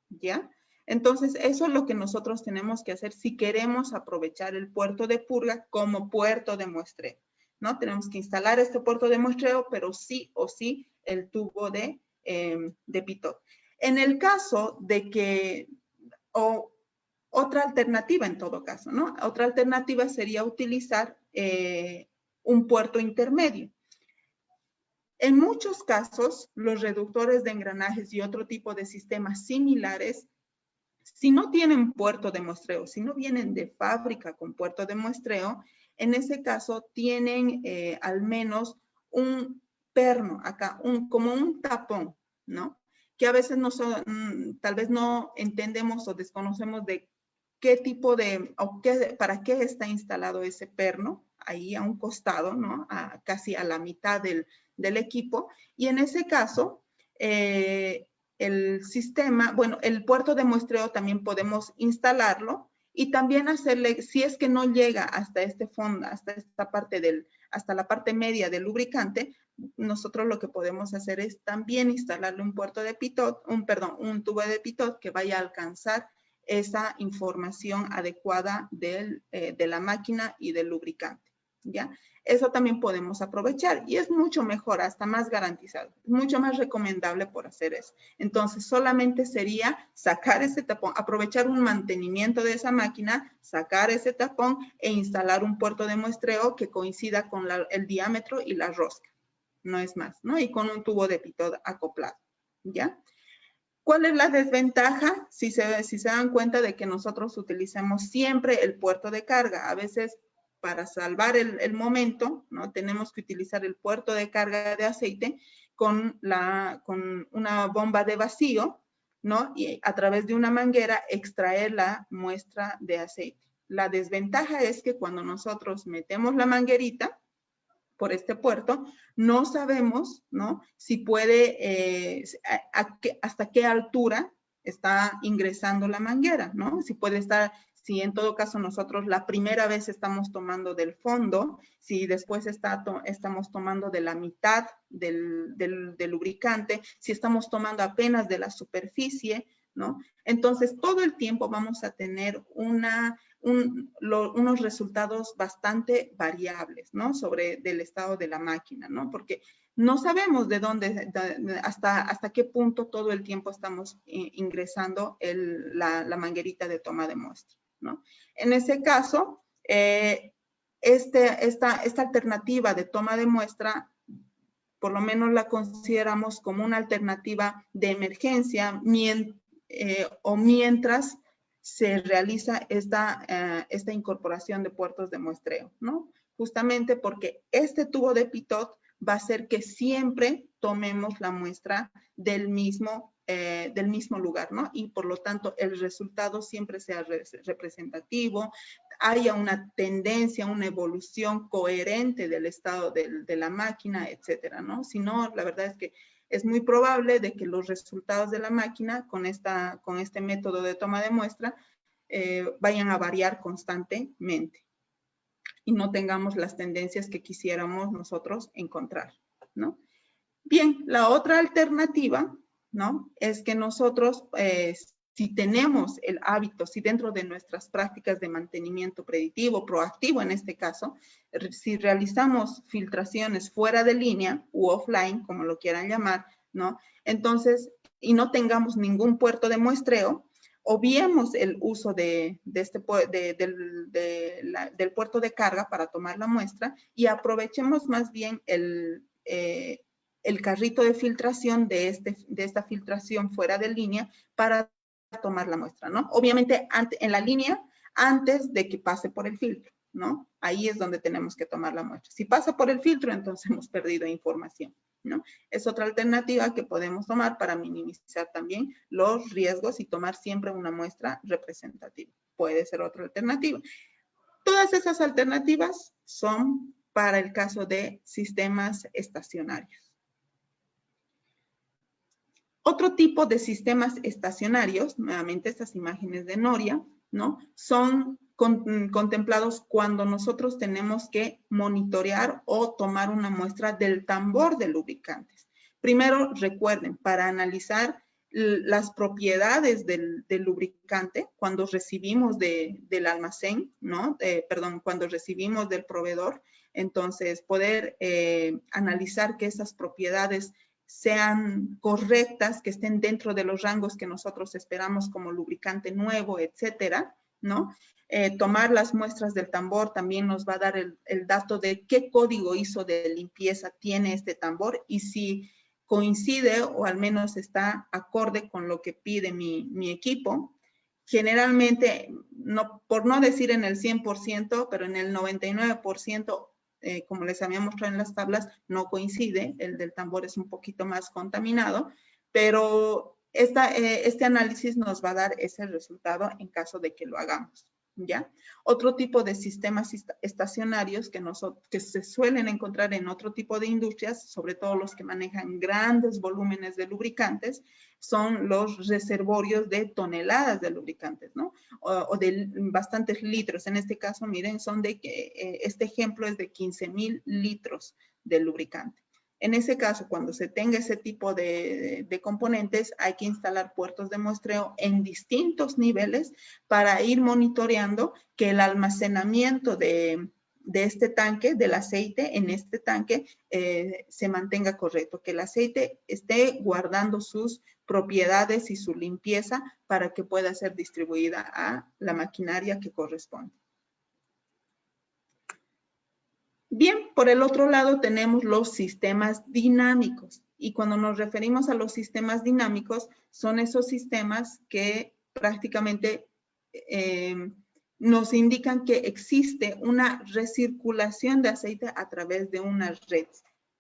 ¿ya? Entonces, eso es lo que nosotros tenemos que hacer si queremos aprovechar el puerto de purga como puerto de muestreo, ¿no? Tenemos que instalar este puerto de muestreo, pero sí o sí el tubo de pitot. En el caso de que, otra alternativa en todo caso, ¿no? Otra alternativa sería utilizar un puerto intermedio. En muchos casos, los reductores de engranajes y otro tipo de sistemas similares, si no tienen puerto de muestreo, si no vienen de fábrica con puerto de muestreo, en ese caso tienen al menos un perno acá, como un tapón, ¿no? Que a veces tal vez no entendemos o desconocemos de qué tipo de, o para qué está instalado ese perno, ahí a un costado, ¿no? Casi a la mitad del equipo. Y en ese caso, el sistema, bueno, el puerto de muestreo también podemos instalarlo y también hacerle, si es que no llega hasta este fondo, hasta esta parte hasta la parte media del lubricante, nosotros lo que podemos hacer es también instalarle un puerto de pitot, un tubo de pitot que vaya a alcanzar esa información adecuada de la máquina y del lubricante, ¿ya? Eso también podemos aprovechar y es mucho mejor, hasta más garantizado, mucho más recomendable por hacer eso. Entonces, solamente sería sacar ese tapón, aprovechar un mantenimiento de esa máquina, sacar ese tapón e instalar un puerto de muestreo que coincida con el diámetro y la rosca, no es más, ¿no? Y con un tubo de pitot acoplado, ¿ya? ¿Cuál es la desventaja? Si se dan cuenta de que nosotros utilizamos siempre el puerto de carga. A veces, para salvar el momento, ¿no? Tenemos que utilizar el puerto de carga de aceite con una bomba de vacío, ¿no? Y a través de una manguera extraer la muestra de aceite. La desventaja es que cuando nosotros metemos la manguerita por este puerto, no sabemos, ¿no? Si puede, hasta qué altura está ingresando la manguera, ¿no? Si Si en todo caso nosotros la primera vez estamos tomando del fondo, si después estamos tomando de la mitad del lubricante, si estamos tomando apenas de la superficie, ¿no? Entonces, todo el tiempo vamos a tener unos resultados bastante variables, ¿no? Sobre del estado de la máquina, ¿no? Porque no sabemos de dónde, hasta qué punto todo el tiempo estamos ingresando la manguerita de toma de muestra, ¿no? En ese caso, esta alternativa de toma de muestra, por lo menos la consideramos como una alternativa de emergencia mientras se realiza esta incorporación de puertos de muestreo, ¿no? Justamente porque este tubo de pitot va a hacer que siempre tomemos la muestra del mismo lugar, ¿no? Y por lo tanto el resultado siempre sea representativo, haya una tendencia, una evolución coherente del estado de la máquina, etcétera, ¿no? Si no, la verdad es que es muy probable de que los resultados de la máquina con este método de toma de muestra vayan a variar constantemente y no tengamos las tendencias que quisiéramos nosotros encontrar, ¿no? Bien, la otra alternativa, ¿no? Es que nosotros, si tenemos el hábito, si dentro de nuestras prácticas de mantenimiento predictivo, proactivo en este caso, si realizamos filtraciones fuera de línea u offline, como lo quieran llamar, ¿no? Entonces, y no tengamos ningún puerto de muestreo, obviemos el uso del puerto de carga para tomar la muestra y aprovechemos más bien el carrito de filtración de esta filtración fuera de línea para tomar la muestra, ¿no? Obviamente en la línea antes de que pase por el filtro, ¿no? Ahí es donde tenemos que tomar la muestra. Si pasa por el filtro, entonces hemos perdido información, ¿no? Es otra alternativa que podemos tomar para minimizar también los riesgos y tomar siempre una muestra representativa. Puede ser otra alternativa. Todas esas alternativas son para el caso de sistemas estacionarios. Otro tipo de sistemas estacionarios, nuevamente estas imágenes de Noria, ¿no? Son contemplados cuando nosotros tenemos que monitorear o tomar una muestra del tambor de lubricantes. Primero, recuerden, para analizar las propiedades del lubricante, cuando recibimos del almacén, ¿no? Cuando recibimos del proveedor, entonces poder analizar que esas propiedades sean correctas, que estén dentro de los rangos que nosotros esperamos como lubricante nuevo, etcétera, ¿no? Tomar las muestras del tambor también nos va a dar el dato de qué código ISO de limpieza tiene este tambor y si coincide o al menos está acorde con lo que pide mi equipo. Generalmente, por no decir en el 100%, pero en el 99%, como les había mostrado en las tablas, no coincide, el del tambor es un poquito más contaminado, pero este análisis nos va a dar ese resultado en caso de que lo hagamos, ¿ya? Otro tipo de sistemas estacionarios que se suelen encontrar en otro tipo de industrias, sobre todo los que manejan grandes volúmenes de lubricantes, son los reservorios de toneladas de lubricantes, ¿no? O de bastantes litros. En este caso, miren, este ejemplo es de 15,000 litros de lubricante. En ese caso, cuando se tenga ese tipo de componentes, hay que instalar puertos de muestreo en distintos niveles para ir monitoreando que el almacenamiento de este tanque, del aceite en este tanque, se mantenga correcto, que el aceite esté guardando sus propiedades y su limpieza para que pueda ser distribuida a la maquinaria que corresponde. Bien, por el otro lado tenemos los sistemas dinámicos. Y cuando nos referimos a los sistemas dinámicos, son esos sistemas que prácticamente nos indican que existe una recirculación de aceite a través de una red,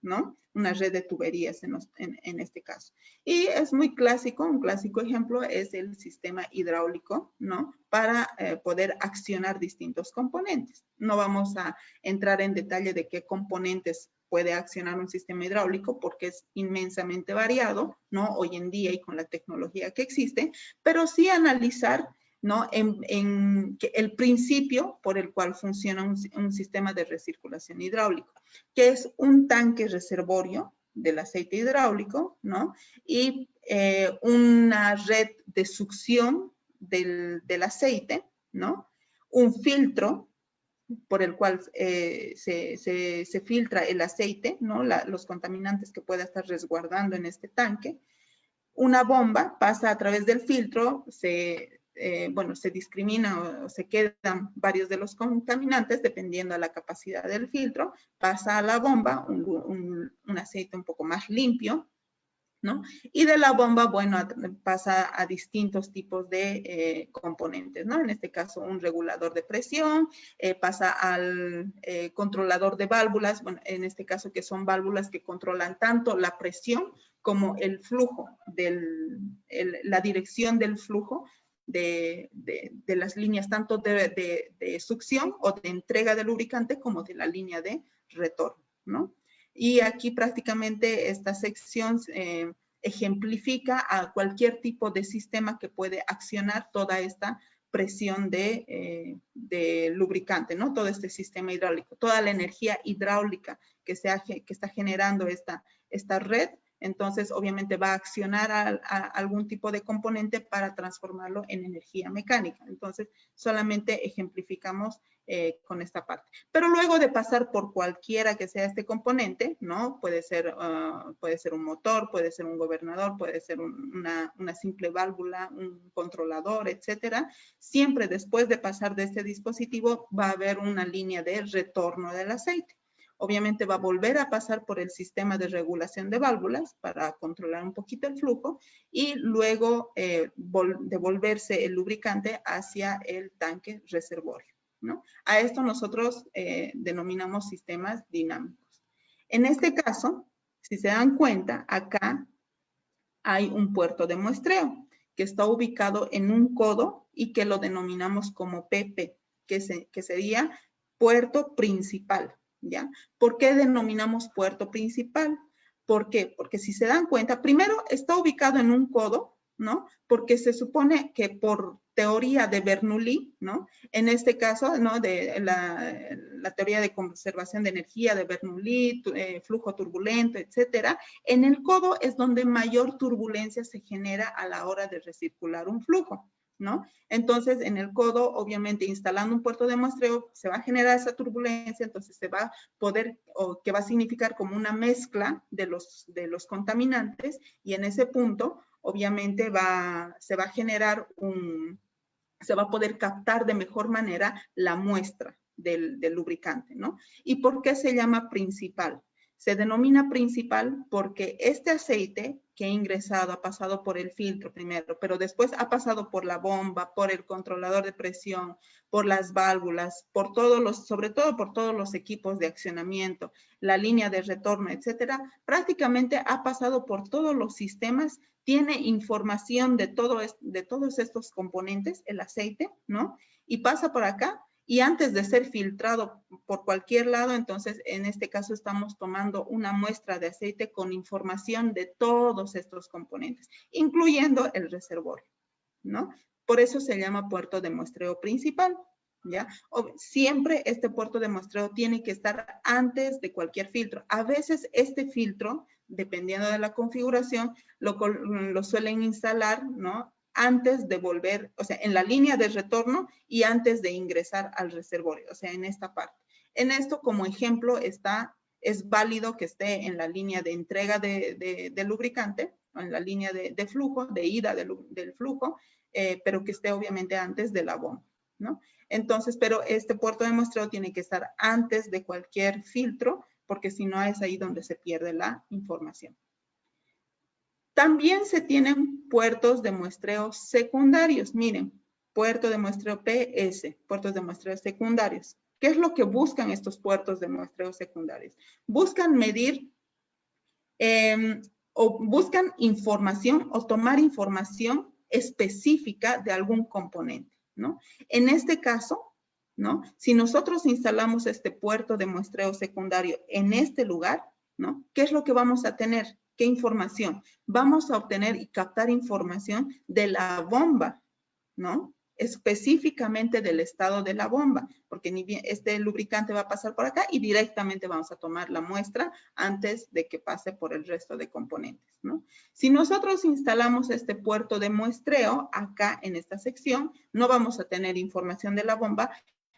¿no? Una red de tuberías en este caso. Y es muy clásico, un clásico ejemplo es el sistema hidráulico, ¿no? Para poder accionar distintos componentes. No vamos a entrar en detalle de qué componentes puede accionar un sistema hidráulico porque es inmensamente variado, ¿no? Hoy en día y con la tecnología que existe, pero sí analizar ¿no? En el principio por el cual funciona un sistema de recirculación hidráulico, que es un tanque reservorio del aceite hidráulico, ¿no? Y una red de succión del aceite, ¿no? Un filtro por el cual se filtra el aceite, ¿no? Los contaminantes que pueda estar resguardando en este tanque. Una bomba pasa a través del filtro, se discrimina o se quedan varios de los contaminantes dependiendo de la capacidad del filtro, pasa a la bomba un aceite un poco más limpio, ¿no? Y de la bomba, bueno, pasa a distintos tipos de componentes, ¿no? En este caso, un regulador de presión, pasa al controlador de válvulas, bueno, en este caso que son válvulas que controlan tanto la presión como el flujo, la dirección del flujo de las líneas tanto de succión o de entrega de lubricante como de la línea de retorno, ¿no? Y aquí prácticamente esta sección ejemplifica a cualquier tipo de sistema que puede accionar toda esta presión de lubricante, ¿no? Todo este sistema hidráulico, toda la energía hidráulica que está generando esta red. Entonces, obviamente va a accionar a algún tipo de componente para transformarlo en energía mecánica. Entonces, solamente ejemplificamos con esta parte. Pero luego de pasar por cualquiera que sea este componente, ¿no? Puede ser un motor, puede ser un gobernador, puede ser una simple válvula, un controlador, etcétera. Siempre después de pasar de este dispositivo va a haber una línea de retorno del aceite. Obviamente va a volver a pasar por el sistema de regulación de válvulas para controlar un poquito el flujo y luego devolverse el lubricante hacia el tanque reservorio, ¿no? A esto nosotros denominamos sistemas dinámicos. En este caso, si se dan cuenta, acá hay un puerto de muestreo que está ubicado en un codo y que lo denominamos como PP, que sería puerto principal, ¿ya? ¿Por qué denominamos puerto principal? ¿Por qué? Porque si se dan cuenta, primero está ubicado en un codo, ¿no? Porque se supone que por teoría de Bernoulli, ¿no? En este caso, ¿no? De la teoría de conservación de energía de Bernoulli, flujo turbulento, etcétera. En el codo es donde mayor turbulencia se genera a la hora de recircular un flujo, ¿no? Entonces, en el codo, obviamente, instalando un puerto de muestreo, se va a generar esa turbulencia, entonces se va a poder, o que va a significar como una mezcla de los contaminantes, y en ese punto, obviamente, se va a generar se va a poder captar de mejor manera la muestra del lubricante, ¿no? ¿Y por qué se llama principal? Se denomina principal porque este aceite que ha ingresado ha pasado por el filtro primero, pero después ha pasado por la bomba, por el controlador de presión, por las válvulas, sobre todo por todos los equipos de accionamiento, la línea de retorno, etcétera. Prácticamente ha pasado por todos los sistemas, tiene información de todos estos componentes, el aceite, ¿no? Y pasa por acá. Y antes de ser filtrado por cualquier lado, entonces en este caso estamos tomando una muestra de aceite con información de todos estos componentes, incluyendo el reservorio, ¿no? Por eso se llama puerto de muestreo principal, ¿ya? Siempre este puerto de muestreo tiene que estar antes de cualquier filtro. A veces este filtro, dependiendo de la configuración, lo suelen instalar, ¿no? Antes de volver, o sea, en la línea de retorno y antes de ingresar al reservorio, o sea, en esta parte. En esto, como ejemplo, es válido que esté en la línea de entrega de lubricante, o en la línea de flujo, de ida del flujo, pero que esté obviamente antes de la bomba, ¿no? Entonces, pero este puerto de muestreo tiene que estar antes de cualquier filtro, porque si no es ahí donde se pierde la información. También se tienen puertos de muestreo secundarios. Miren, puerto de muestreo PS, puertos de muestreo secundarios. ¿Qué es lo que buscan estos puertos de muestreo secundarios? Buscan medir o buscan información o tomar información específica de algún componente, ¿no? En este caso, ¿no? Si nosotros instalamos este puerto de muestreo secundario en este lugar, ¿no? ¿Qué es lo que vamos a tener? ¿Qué información? Vamos a obtener y captar información de la bomba, ¿no? específicamente del estado de la bomba, porque ni bien este lubricante va a pasar por acá y directamente vamos a tomar la muestra antes de que pase por el resto de componentes, ¿no? Si nosotros instalamos este puerto de muestreo acá en esta sección, no vamos a tener información de la bomba,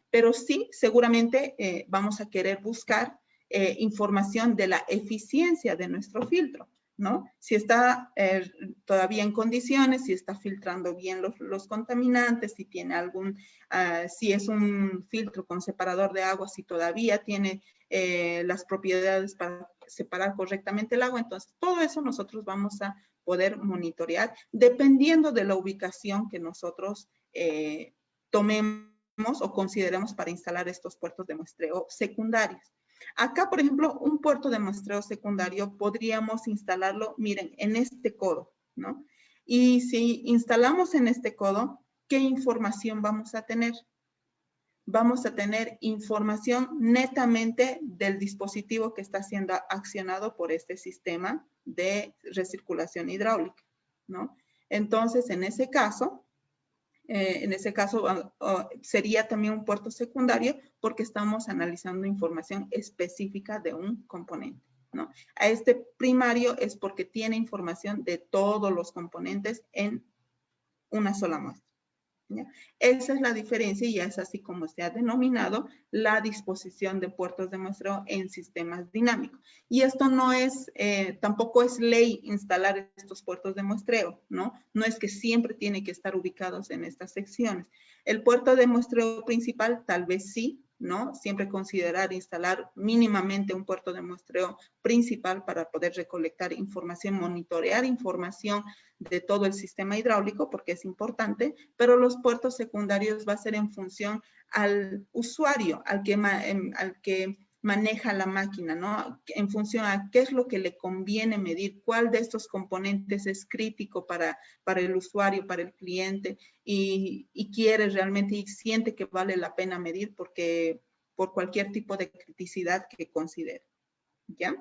pero sí seguramente vamos a querer buscar información de la eficiencia de nuestro filtro, ¿no? Si está todavía en condiciones, si está filtrando bien los contaminantes, si tiene algún, si es un filtro con separador de agua, si todavía tiene las propiedades para separar correctamente el agua. Entonces, todo eso nosotros vamos a poder monitorear dependiendo de la ubicación que nosotros tomemos o consideremos para instalar estos puertos de muestreo secundarios. Acá, por ejemplo, un puerto de muestreo secundario podríamos instalarlo, miren, en este codo, ¿no? Y si instalamos en este codo, ¿qué información vamos a tener? Vamos a tener información netamente del dispositivo que está siendo accionado por este sistema de recirculación hidráulica, ¿no? Entonces, en ese caso sería también un puerto secundario porque estamos analizando información específica de un componente, ¿no? A este primario es porque tiene información de todos los componentes en una sola muestra, ¿ya? Esa es la diferencia y es así como se ha denominado la disposición de puertos de muestreo en sistemas dinámicos. Y esto no es, tampoco es ley instalar estos puertos de muestreo, ¿no? No es que siempre tiene que estar ubicados en estas secciones. El puerto de muestreo principal tal vez sí, ¿no? Siempre considerar instalar mínimamente un puerto de muestreo principal para poder recolectar información, monitorear información de todo el sistema hidráulico, porque es importante, pero los puertos secundarios va a ser en función al usuario, al que maneja la máquina, ¿no? En función a qué es lo que le conviene medir, cuál de estos componentes es crítico para el usuario, para el cliente, y quiere realmente y siente que vale la pena medir porque por cualquier tipo de criticidad que considere, ¿ya?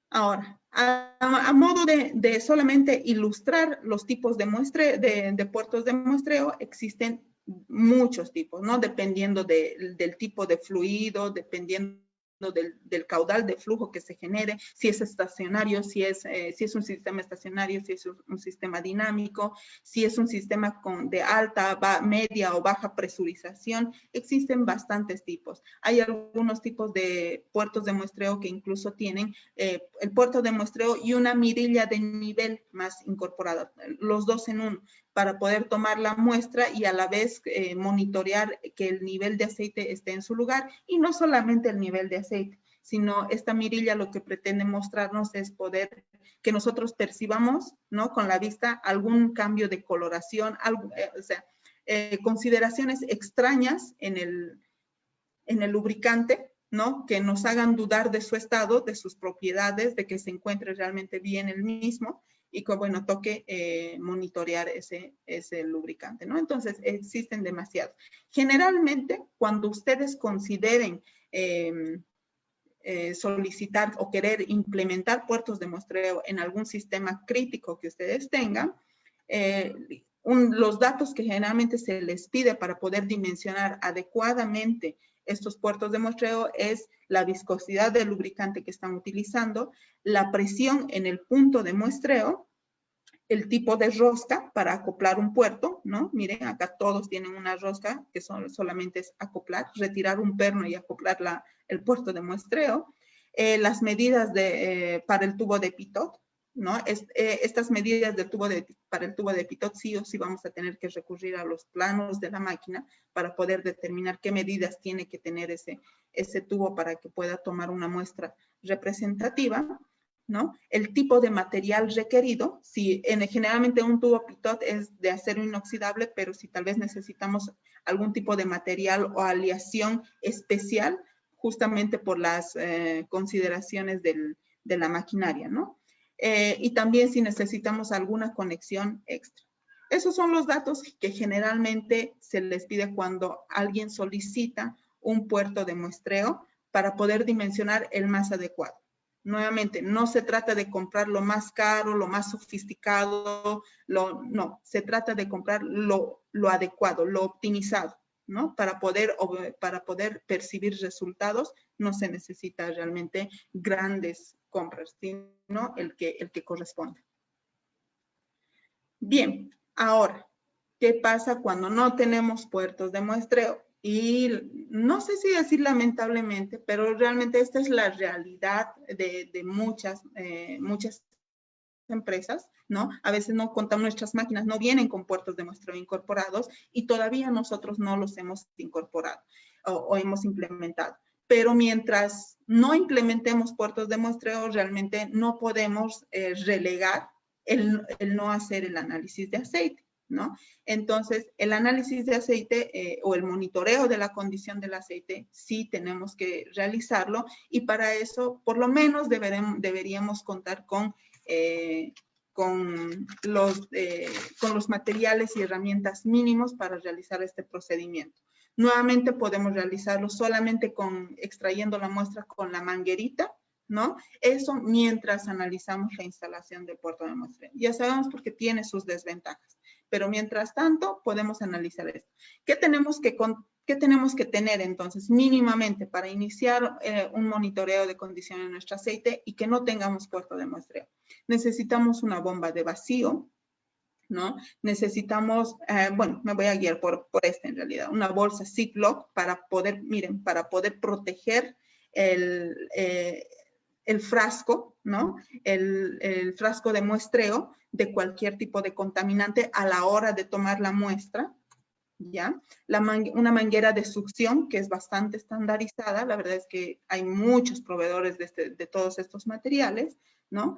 Ahora, a modo de solamente ilustrar los tipos de puertos de muestreo, existen muchos tipos, ¿no? Dependiendo del tipo de fluido, dependiendo del caudal de flujo que se genere, si es estacionario, si es un sistema estacionario, si es un sistema dinámico, si es un sistema de alta, media o baja presurización. Existen bastantes tipos. Hay algunos tipos de puertos de muestreo que incluso tienen el puerto de muestreo y una mirilla de nivel más incorporada, los dos en uno, para poder tomar la muestra y a la vez monitorear que el nivel de aceite esté en su lugar, y no solamente el nivel de aceite, sino esta mirilla lo que pretende mostrarnos es poder que nosotros percibamos, ¿no? Con la vista algún cambio de coloración, consideraciones extrañas en el lubricante, ¿no? Que nos hagan dudar de su estado, de sus propiedades, de que se encuentre realmente bien el mismo, y que, bueno, toque monitorear ese lubricante, ¿no? Entonces, existen demasiados. Generalmente, cuando ustedes consideren solicitar o querer implementar puertos de muestreo en algún sistema crítico que ustedes tengan, los datos que generalmente se les pide para poder dimensionar adecuadamente estos puertos de muestreo es la viscosidad del lubricante que están utilizando, la presión en el punto de muestreo, el tipo de rosca para acoplar un puerto, ¿no? Miren, acá todos tienen una rosca que solamente es acoplar, retirar un perno y acoplar el puerto de muestreo, las medidas para el tubo de pitot, ¿no? Estas medidas para el tubo de pitot sí o sí vamos a tener que recurrir a los planos de la máquina para poder determinar qué medidas tiene que tener ese tubo para que pueda tomar una muestra representativa, ¿no? El tipo de material requerido, si generalmente un tubo pitot es de acero inoxidable, pero si tal vez necesitamos algún tipo de material o aleación especial, justamente por las consideraciones de la maquinaria, ¿no? Y también si necesitamos alguna conexión extra. Esos son los datos que generalmente se les pide cuando alguien solicita un puerto de muestreo para poder dimensionar el más adecuado, Nuevamente, no se trata de comprar lo más caro, lo más sofisticado, no, se trata de comprar lo adecuado, lo optimizado, ¿no? Para poder percibir resultados no se necesita realmente grandes compras, sino el que corresponde. Bien, ahora, ¿qué pasa cuando no tenemos puertos de muestreo? Y no sé si decir lamentablemente, pero realmente esta es la realidad de muchas empresas, ¿no? A veces no contamos, nuestras máquinas no vienen con puertos de muestreo incorporados y todavía nosotros no los hemos incorporado o hemos implementado. Pero mientras no implementemos puertos de muestreo, realmente no podemos relegar el no hacer el análisis de aceite, ¿no? Entonces, el análisis de aceite o el monitoreo de la condición del aceite, sí tenemos que realizarlo y para eso, por lo menos, deberíamos contar con los materiales y herramientas mínimos para realizar este procedimiento. Nuevamente podemos realizarlo solamente extrayendo la muestra con la manguerita, ¿no? Eso mientras analizamos la instalación del puerto de muestreo. Ya sabemos porque tiene sus desventajas, pero mientras tanto podemos analizar esto. ¿Qué tenemos que tener entonces mínimamente para iniciar un monitoreo de condición en nuestro aceite y que no tengamos puerto de muestreo? Necesitamos una bomba de vacío, ¿no? Necesitamos, bueno, me voy a guiar por esta en realidad, una bolsa Ziploc para poder, miren, para poder proteger el frasco, ¿no? El frasco de muestreo de cualquier tipo de contaminante a la hora de tomar la muestra, ¿ya? Una manguera de succión que es bastante estandarizada, la verdad es que hay muchos proveedores de todos estos materiales, ¿no?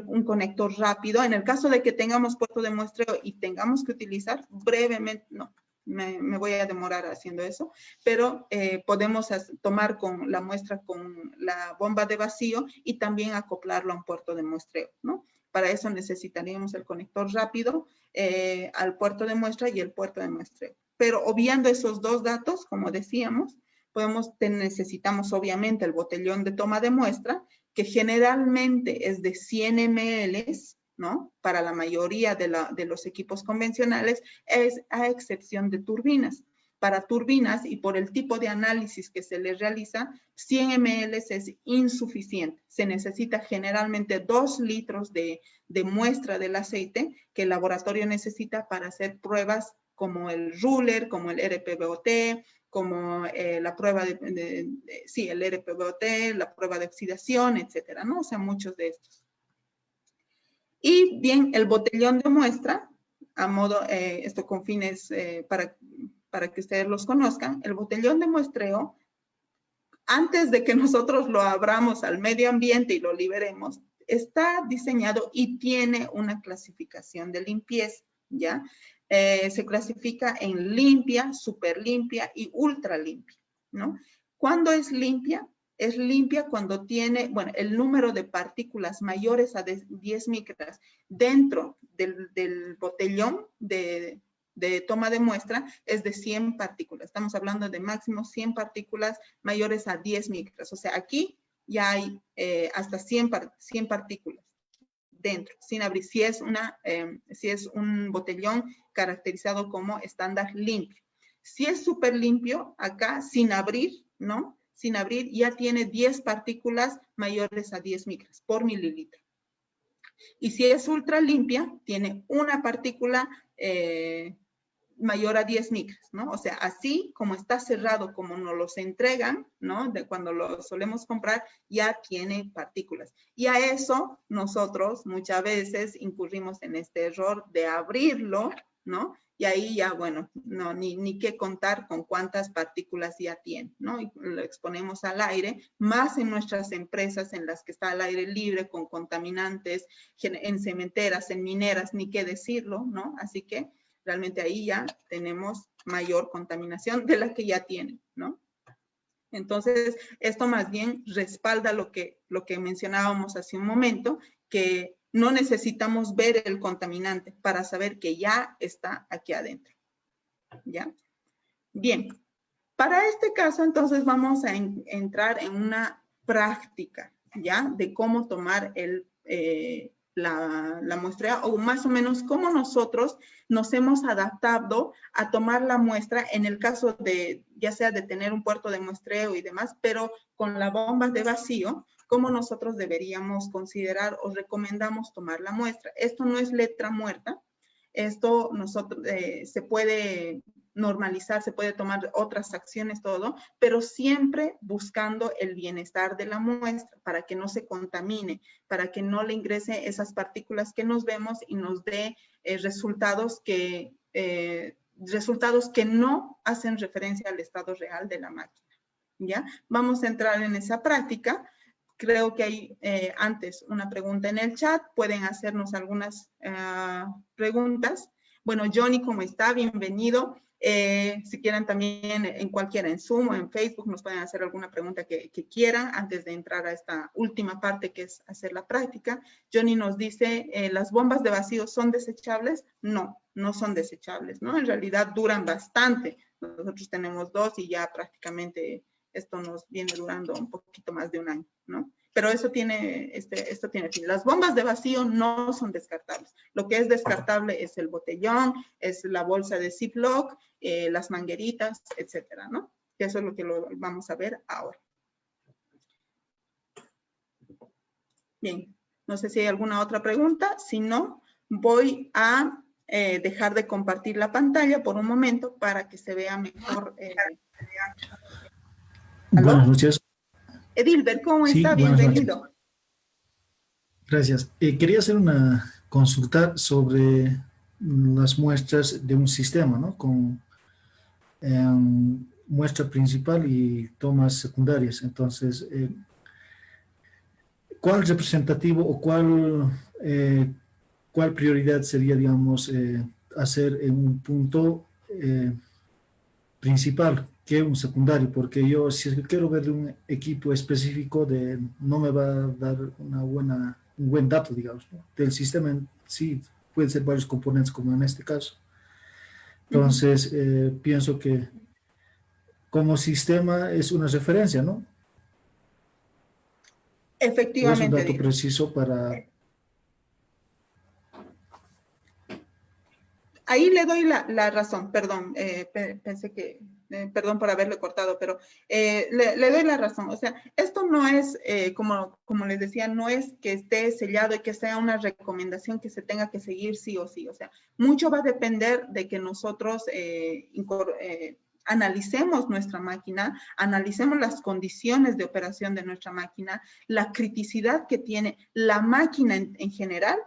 Un conector rápido, en el caso de que tengamos puerto de muestreo y tengamos que utilizar brevemente, no, me voy a demorar haciendo eso, pero podemos tomar con la muestra con la bomba de vacío y también acoplarlo a un puerto de muestreo, ¿no? Para eso necesitaríamos el conector rápido al puerto de muestra y el puerto de muestreo. Pero obviando esos dos datos, como decíamos, necesitamos obviamente el botellón de toma de muestra, que generalmente es de 100 ml, ¿no? Para la mayoría de los equipos convencionales, es a excepción de turbinas. Para turbinas y por el tipo de análisis que se les realiza, 100 ml es insuficiente. Se necesita generalmente 2 litros de muestra del aceite que el laboratorio necesita para hacer pruebas como el ruler, como el RPBOT, como la prueba sí, el RPBOT, la prueba de oxidación, etcétera, ¿no? O sea, muchos de estos. Y bien, el botellón de muestra, a modo, esto con fines para que ustedes los conozcan, el botellón de muestreo, antes de que nosotros lo abramos al medio ambiente y lo liberemos, está diseñado y tiene una clasificación de limpieza, ¿ya? Se clasifica en limpia, super limpia y ultra limpia, ¿no? ¿Cuándo es limpia? Es limpia cuando tiene, bueno, el número de partículas mayores a 10 micras dentro del botellón de toma de muestra es de 100 partículas. Estamos hablando de máximo 100 partículas mayores a 10 micras. O sea, aquí ya hay hasta 100 partículas dentro, sin abrir. Si es un botellón caracterizado como estándar limpio. Si es súper limpio, acá sin abrir, ¿no? Sin abrir ya tiene 10 partículas mayores a 10 micras por mililitro. Y si es ultra limpia, tiene una partícula mayor a 10 micras, ¿no? O sea, así como está cerrado, como nos los entregan, ¿no? De cuando lo solemos comprar, ya tiene partículas. Y a eso nosotros muchas veces incurrimos en este error de abrirlo, ¿no? Y ahí ya, bueno, no, ni qué contar con cuántas partículas ya tiene, ¿no? Y lo exponemos al aire, más en nuestras empresas en las que está al aire libre, con contaminantes, en cementeras, en mineras, ni qué decirlo, ¿no? Así que realmente ahí ya tenemos mayor contaminación de la que ya tienen, ¿no? Entonces, esto más bien respalda lo que mencionábamos hace un momento, que no necesitamos ver el contaminante para saber que ya está aquí adentro, ¿ya? Bien, para este caso, entonces, vamos a entrar en una práctica, ¿ya? De cómo tomar la muestra, o más o menos cómo nosotros nos hemos adaptado a tomar la muestra en el caso de, ya sea de tener un puerto de muestreo y demás, pero con la bomba de vacío, cómo nosotros deberíamos considerar o recomendamos tomar la muestra. Esto no es letra muerta, esto nosotros se puede normalizar, se puede tomar otras acciones, todo, pero siempre buscando el bienestar de la muestra para que no se contamine, para que no le ingrese esas partículas que nos vemos y nos dé resultados que no hacen referencia al estado real de la máquina. ¿Ya? Vamos a entrar en esa práctica. Creo que hay antes una pregunta en el chat. Pueden hacernos algunas preguntas. Bueno, Johnny, ¿cómo está? Bienvenido. Si quieren también en cualquiera, en Zoom o en Facebook, nos pueden hacer alguna pregunta que quieran antes de entrar a esta última parte que es hacer la práctica. Johnny nos dice, ¿las bombas de vacío son desechables? No, no son desechables, ¿no? En realidad duran bastante. Nosotros tenemos 2 y ya prácticamente esto nos viene durando un poquito más de un año, ¿no? Pero eso tiene, esto tiene fin. Las bombas de vacío no son descartables. Lo que es descartable es el botellón, es la bolsa de Ziploc, las mangueritas, etcétera, ¿no? Eso es lo que vamos a ver ahora. Bien, no sé si hay alguna otra pregunta. Si no, voy a dejar de compartir la pantalla por un momento para que se vea mejor. Buenas noches. Edilbert, ¿cómo Sí, está? buenas Bienvenido. noches. Gracias. Quería hacer una consulta sobre las muestras de un sistema, ¿no? Con muestra principal y tomas secundarias. Entonces, ¿cuál representativo o cuál prioridad sería, digamos, hacer en un punto principal que un secundario? Porque yo, si es que quiero ver de un equipo específico, no me va a dar un buen dato, digamos, ¿no? Del sistema en sí, pueden ser varios componentes, como en este caso. Entonces, pienso que como sistema es una referencia, ¿no? O es un Efectivamente, dato Edilbert. preciso para... Ahí le doy la razón, perdón, pensé que, perdón por haberle cortado, pero le doy la razón. O sea, esto no es, como les decía, no es que esté sellado y que sea una recomendación que se tenga que seguir sí o sí. O sea, mucho va a depender de que nosotros analicemos nuestra máquina, analicemos las condiciones de operación de nuestra máquina, la criticidad que tiene la máquina en general,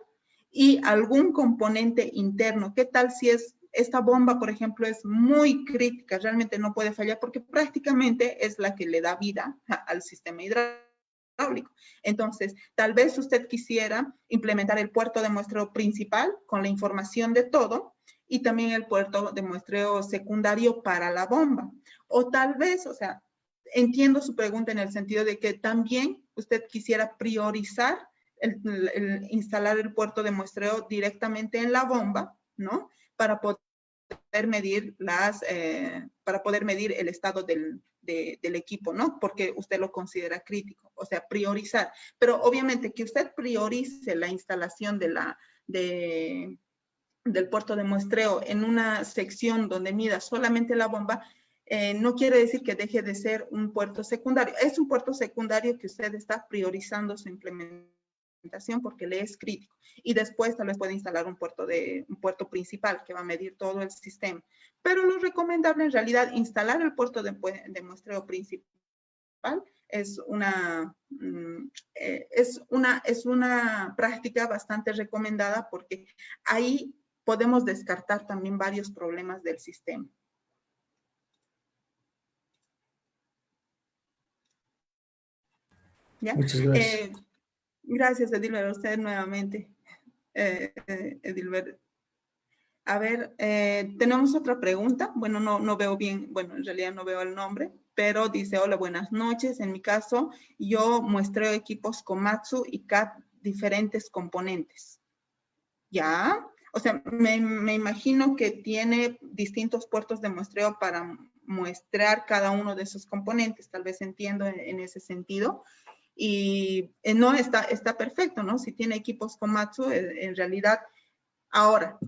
y algún componente interno. ¿Qué tal si esta bomba, por ejemplo, es muy crítica, realmente no puede fallar porque prácticamente es la que le da vida al sistema hidráulico? Entonces, tal vez usted quisiera implementar el puerto de muestreo principal con la información de todo y también el puerto de muestreo secundario para la bomba. O tal vez, o sea, entiendo su pregunta en el sentido de que también usted quisiera priorizar el instalar el puerto de muestreo directamente en la bomba, ¿no? Para poder medir el estado del equipo, ¿no? Porque usted lo considera crítico, o sea, priorizar. Pero obviamente que usted priorice la instalación del puerto de muestreo en una sección donde mida solamente la bomba, no quiere decir que deje de ser un puerto secundario. Es un puerto secundario que usted está priorizando su implementación porque le es crítico, y después tal vez puede instalar un puerto principal que va a medir todo el sistema. Pero lo recomendable en realidad, instalar el puerto de muestreo principal es una práctica bastante recomendada porque ahí podemos descartar también varios problemas del sistema. ¿Ya? Muchas gracias. Gracias, Edilbert, a usted nuevamente, Edilbert. A ver, tenemos otra pregunta. Bueno, no veo bien, bueno, en realidad no veo el nombre, pero dice, hola, buenas noches. En mi caso, yo muestreo equipos Komatsu y CAT diferentes componentes. ¿Ya? O sea, me imagino que tiene distintos puertos de muestreo para muestrear cada uno de esos componentes. Tal vez entiendo en ese sentido. Y no está perfecto, ¿no? Si tiene equipos Komatsu, en realidad. Ahora,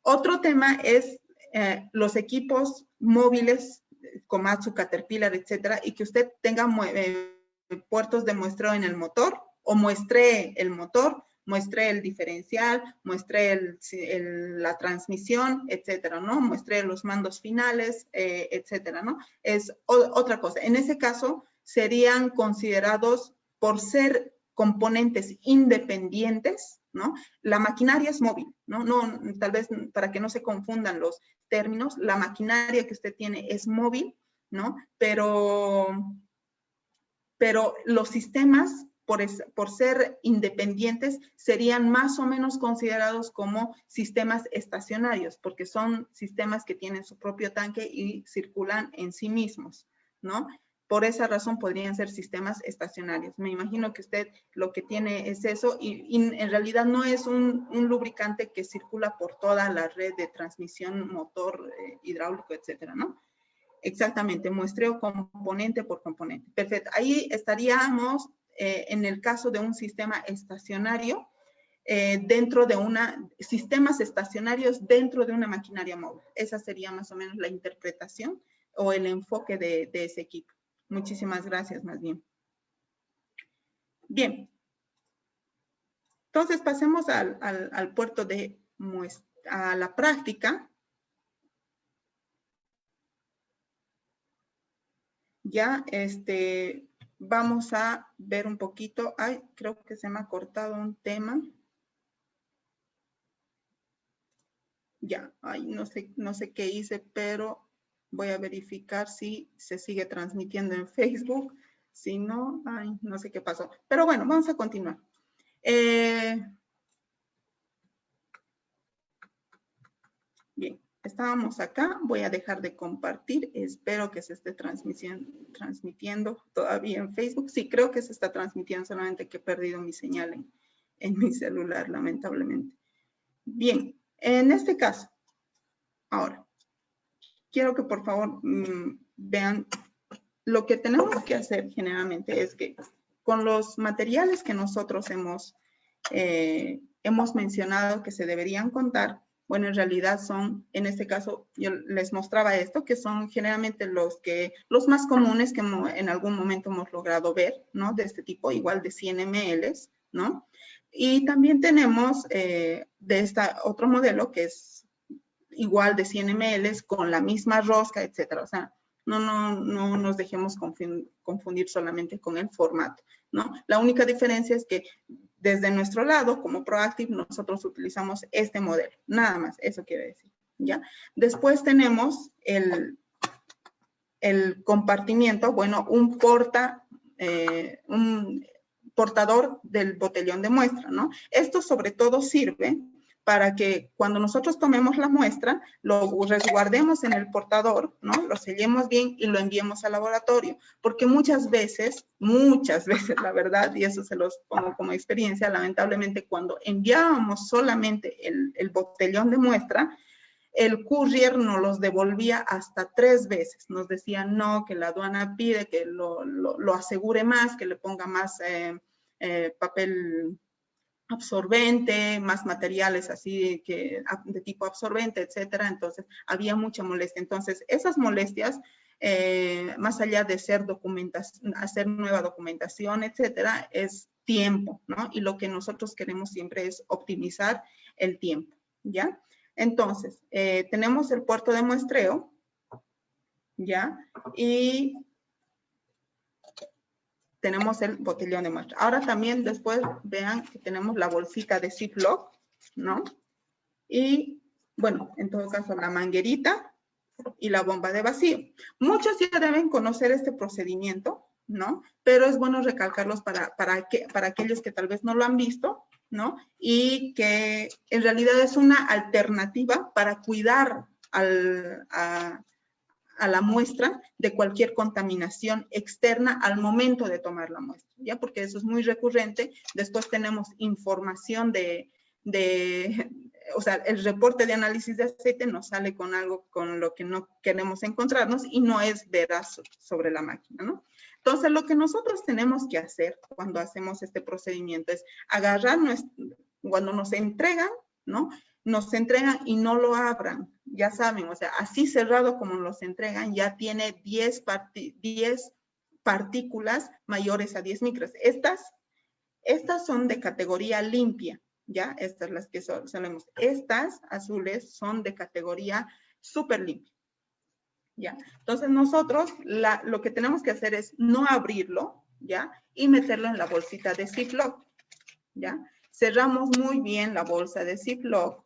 otro tema es los equipos móviles, Komatsu, Caterpillar, etcétera, y que usted tenga puertos de muestreo en el motor, o muestree el motor, muestree el diferencial, muestree la transmisión, etcétera, ¿no? Muestree los mandos finales, etcétera, ¿no? Es otra cosa. En ese caso, serían considerados por ser componentes independientes, ¿no? La maquinaria es móvil, ¿no? Tal vez para que no se confundan los términos, la maquinaria que usted tiene es móvil, ¿no? Pero los sistemas, por ser independientes, serían más o menos considerados como sistemas estacionarios, porque son sistemas que tienen su propio tanque y circulan en sí mismos, ¿no? Por esa razón podrían ser sistemas estacionarios. Me imagino que usted lo que tiene es eso y en realidad no es un lubricante que circula por toda la red de transmisión, motor, hidráulico, etcétera, ¿no? Exactamente, muestreo componente por componente. Perfecto. Ahí estaríamos en el caso de un sistema estacionario dentro de sistemas estacionarios dentro de una maquinaria móvil. Esa sería más o menos la interpretación o el enfoque de ese equipo. Muchísimas gracias, más bien. Bien. Entonces, pasemos al puerto de a la práctica. Ya, vamos a ver un poquito. Ay, creo que se me ha cortado un tema. Ya, ay, no sé qué hice, pero voy a verificar si se sigue transmitiendo en Facebook. Si no, ay, no sé qué pasó. Pero bueno, vamos a continuar. Bien, estábamos acá. Voy a dejar de compartir. Espero que se esté transmitiendo todavía en Facebook. Sí, creo que se está transmitiendo, solamente que he perdido mi señal en mi celular, lamentablemente. Bien, en este caso, ahora, quiero que por favor vean lo que tenemos que hacer generalmente es que con los materiales que nosotros hemos mencionado que se deberían contar, bueno, en realidad son, en este caso, yo les mostraba esto, que son generalmente los más comunes que en algún momento hemos logrado ver, ¿no? De este tipo, igual de 100 ml, ¿no? Y también tenemos de otro modelo que es igual de 100 ml con la misma rosca, etcétera. O sea, no nos dejemos confundir solamente con el formato, ¿no? La única diferencia es que desde nuestro lado, como Proactive, nosotros utilizamos este modelo. Nada más, eso quiere decir, ¿ya? Después tenemos el compartimiento, bueno, un portador del botellón de muestra, ¿no? Esto sobre todo sirve para que cuando nosotros tomemos la muestra, lo resguardemos en el portador, ¿no? Lo sellemos bien y lo enviemos al laboratorio. Porque muchas veces, la verdad, y eso se los pongo como experiencia, lamentablemente cuando enviábamos solamente el botellón de muestra, el courier nos los devolvía hasta 3 veces. Nos decía, no, que la aduana pide que lo asegure más, que le ponga más papel absorbente, más materiales así de tipo absorbente, etcétera. Entonces, había mucha molestia. Entonces, esas molestias, más allá de hacer nueva documentación, etcétera, es tiempo, ¿no? Y lo que nosotros queremos siempre es optimizar el tiempo, ¿ya? Entonces, tenemos el puerto de muestreo, ¿ya? Y tenemos el botellón de muestra. Ahora también después vean que tenemos la bolsita de Ziploc, ¿no? Y, bueno, en todo caso, la manguerita y la bomba de vacío. Muchos ya deben conocer este procedimiento, ¿no? Pero es bueno recalcarlos para aquellos que tal vez no lo han visto, ¿no? Y que en realidad es una alternativa para cuidar a la muestra de cualquier contaminación externa al momento de tomar la muestra, ¿ya? Porque eso es muy recurrente. Después tenemos información o sea, el reporte de análisis de aceite nos sale con algo con lo que no queremos encontrarnos y no es veraz sobre la máquina, ¿no? Entonces, lo que nosotros tenemos que hacer cuando hacemos este procedimiento es agarrar cuando nos entregan, ¿no? Nos entregan y no lo abran, ya saben, o sea, así cerrado como nos entregan, ya tiene 10 partículas mayores a 10 micras. Estas son de categoría limpia, ¿ya? Estas las que solemos. Estas azules son de categoría súper limpia, ¿ya? Entonces nosotros lo que tenemos que hacer es no abrirlo, ¿ya? Y meterlo en la bolsita de Ziploc, ¿ya? Cerramos muy bien la bolsa de Ziploc,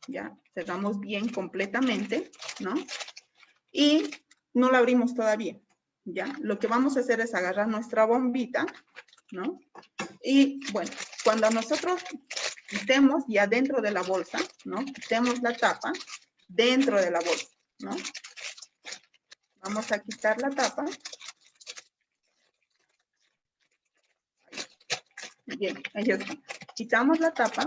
¿ya? Cerramos bien completamente, ¿no? Y no la abrimos todavía, ¿ya? Lo que vamos a hacer es agarrar nuestra bombita, ¿no? Y bueno, cuando nosotros quitemos ya dentro de la bolsa, ¿no? Quitemos la tapa dentro de la bolsa, ¿no? Vamos a quitar la tapa. Bien, ahí está. Quitamos la tapa.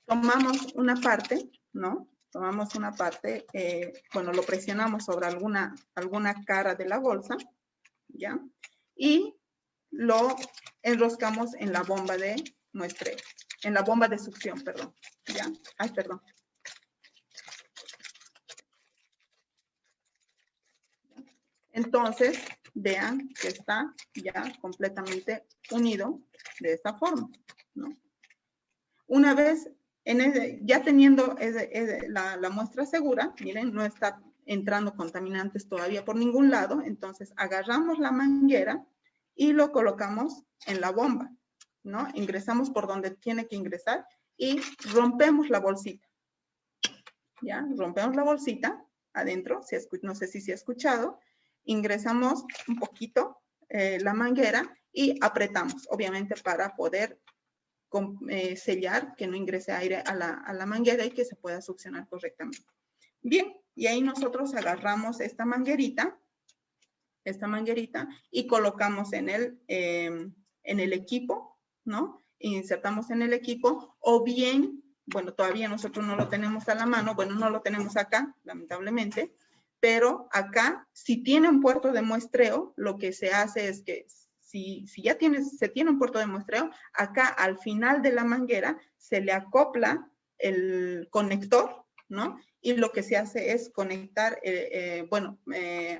Tomamos una parte, ¿no? Tomamos una parte, bueno, lo presionamos sobre alguna cara de la bolsa, ¿ya? Y lo enroscamos en la bomba de muestreo, en la bomba de succión, perdón, ¿ya? Ay, perdón. Entonces, vean que está ya completamente unido de esta forma, ¿no? Una vez, ya teniendo la muestra segura, miren, no está entrando contaminantes todavía por ningún lado, entonces agarramos la manguera y lo colocamos en la bomba, ¿no? Ingresamos por donde tiene que ingresar y rompemos la bolsita, ¿ya? Rompemos la bolsita adentro, no sé si se ha escuchado, ingresamos un poquito la manguera y apretamos, obviamente para poder sellar que no ingrese aire a la manguera y que se pueda succionar correctamente. Bien, y ahí nosotros agarramos esta manguerita y colocamos en el equipo, ¿no? Insertamos en el equipo, o bien, bueno, todavía nosotros no lo tenemos a la mano, bueno, no lo tenemos acá, lamentablemente, pero acá, si tiene un puerto de muestreo, lo que se hace es que si ya se tiene un puerto de muestreo, acá al final de la manguera se le acopla el conector, ¿no? Y lo que se hace es conectar,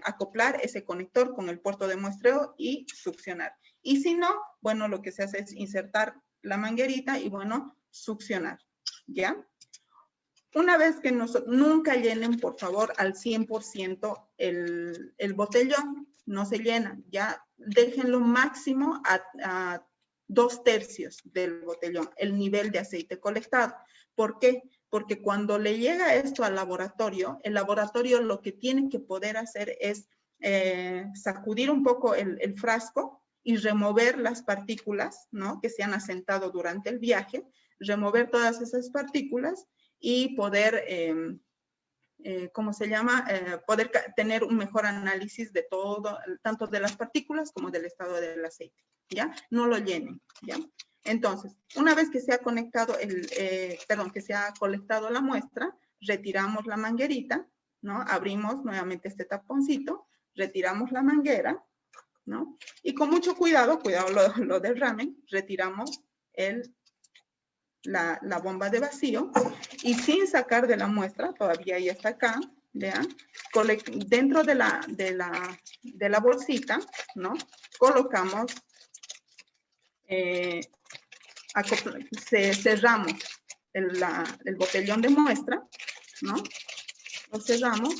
acoplar ese conector con el puerto de muestreo y succionar. Y si no, bueno, lo que se hace es insertar la manguerita y, bueno, succionar, ¿ya? Una vez que nunca llenen, por favor, al 100% el botellón, no se llena, ya déjenlo máximo a 2/3 del botellón, el nivel de aceite colectado. ¿Por qué? Porque cuando le llega esto al laboratorio, el laboratorio lo que tiene que poder hacer es sacudir un poco el frasco y remover las partículas, ¿no? Que se han asentado durante el viaje, remover todas esas partículas y poder, ¿cómo se llama? Poder tener un mejor análisis de todo, tanto de las partículas como del estado del aceite, ¿ya? No lo llenen, ¿ya? Entonces, una vez que se ha conectado que se ha colectado la muestra, retiramos la manguerita, ¿no? Abrimos nuevamente este taponcito, retiramos la manguera, ¿no? Y con mucho cuidado lo derramen, retiramos la bomba de vacío y sin sacar de la muestra, todavía ya está acá, vean, dentro de la bolsita, ¿no? Colocamos, cerramos el botellón de muestra, ¿no? Lo cerramos.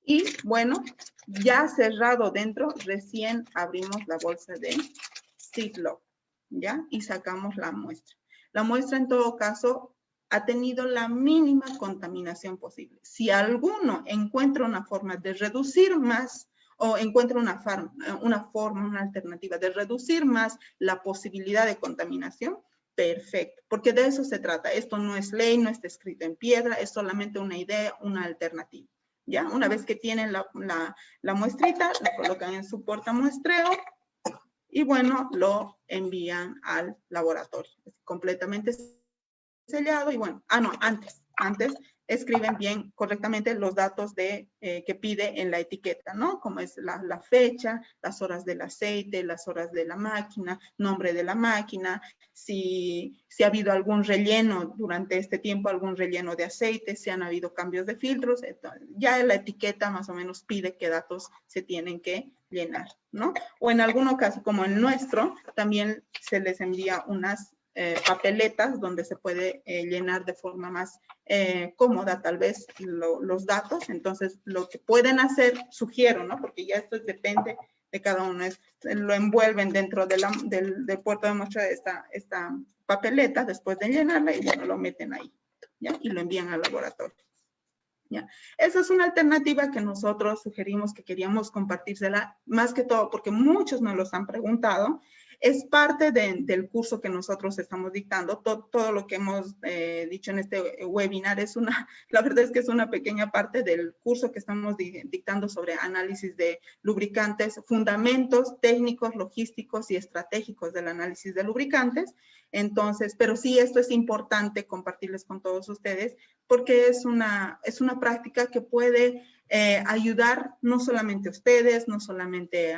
Y bueno, ya cerrado dentro, recién abrimos la bolsa de Ziploc, ¿ya? Y sacamos la muestra. La muestra en todo caso ha tenido la mínima contaminación posible. Si alguno encuentra una forma de reducir más o encuentra una forma, una alternativa de reducir más la posibilidad de contaminación, perfecto, porque de eso se trata. Esto no es ley, no está escrito en piedra, es solamente una idea, una alternativa. ¿ya? Una vez que tienen la muestrita, la colocan en su portamuestreo y bueno, lo envían al laboratorio. Es completamente sellado y bueno, no, antes escriben bien correctamente los datos que pide en la etiqueta, ¿no? Como es la fecha, las horas del aceite, las horas de la máquina, nombre de la máquina, si ha habido algún relleno durante este tiempo, algún relleno de aceite, si han habido cambios de filtros, ya la etiqueta más o menos pide qué datos se tienen que llenar, ¿no? O en algún caso, como el nuestro, también se les envía unas papeletas donde se puede llenar de forma más cómoda tal vez los datos. Entonces lo que pueden hacer, sugiero, ¿no? Porque ya esto depende de cada uno, lo envuelven dentro del puerto de muestra de esta papeleta después de llenarla y bueno, lo meten ahí, ¿ya? Y lo envían al laboratorio. ¿Ya? Esa es una alternativa que nosotros sugerimos, que queríamos compartírsela, más que todo porque muchos nos los han preguntado. Es parte del curso que nosotros estamos dictando. Todo lo que hemos dicho en este webinar la verdad es que es una pequeña parte del curso que estamos dictando sobre análisis de lubricantes, fundamentos técnicos, logísticos y estratégicos del análisis de lubricantes. Entonces, pero sí, esto es importante compartirles con todos ustedes porque es una práctica que puede ayudar no solamente a ustedes, no solamente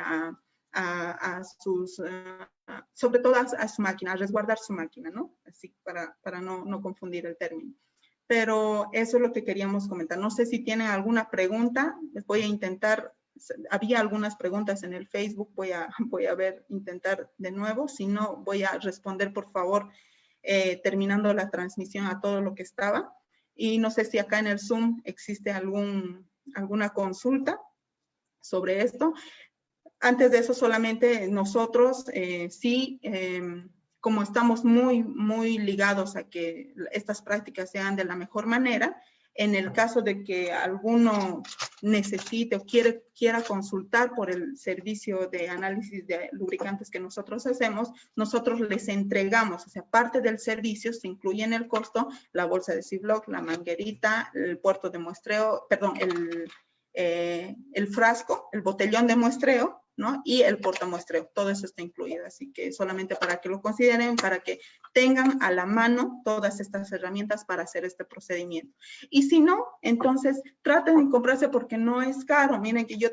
sobre todo a su máquina, a resguardar su máquina, ¿no? Así para no confundir el término. Pero eso es lo que queríamos comentar. No sé si tienen alguna pregunta, les voy a intentar, había algunas preguntas en el Facebook, voy a intentar de nuevo, si no voy a responder por favor terminando la transmisión a todo lo que estaba. Y no sé si acá en el Zoom existe alguna consulta sobre esto. Antes de eso, solamente nosotros, como estamos muy ligados a que estas prácticas sean de la mejor manera, en el caso de que alguno necesite o quiera consultar por el servicio de análisis de lubricantes que nosotros hacemos, nosotros les entregamos, o sea, parte del servicio se incluye en el costo, la bolsa de Ziploc, la manguerita, el puerto de muestreo, perdón, el frasco, el botellón de muestreo, ¿no? Y el portamuestreo, todo eso está incluido, así que solamente para que lo consideren, para que tengan a la mano todas estas herramientas para hacer este procedimiento. Y si no, entonces traten de comprarse porque no es caro. Miren que yo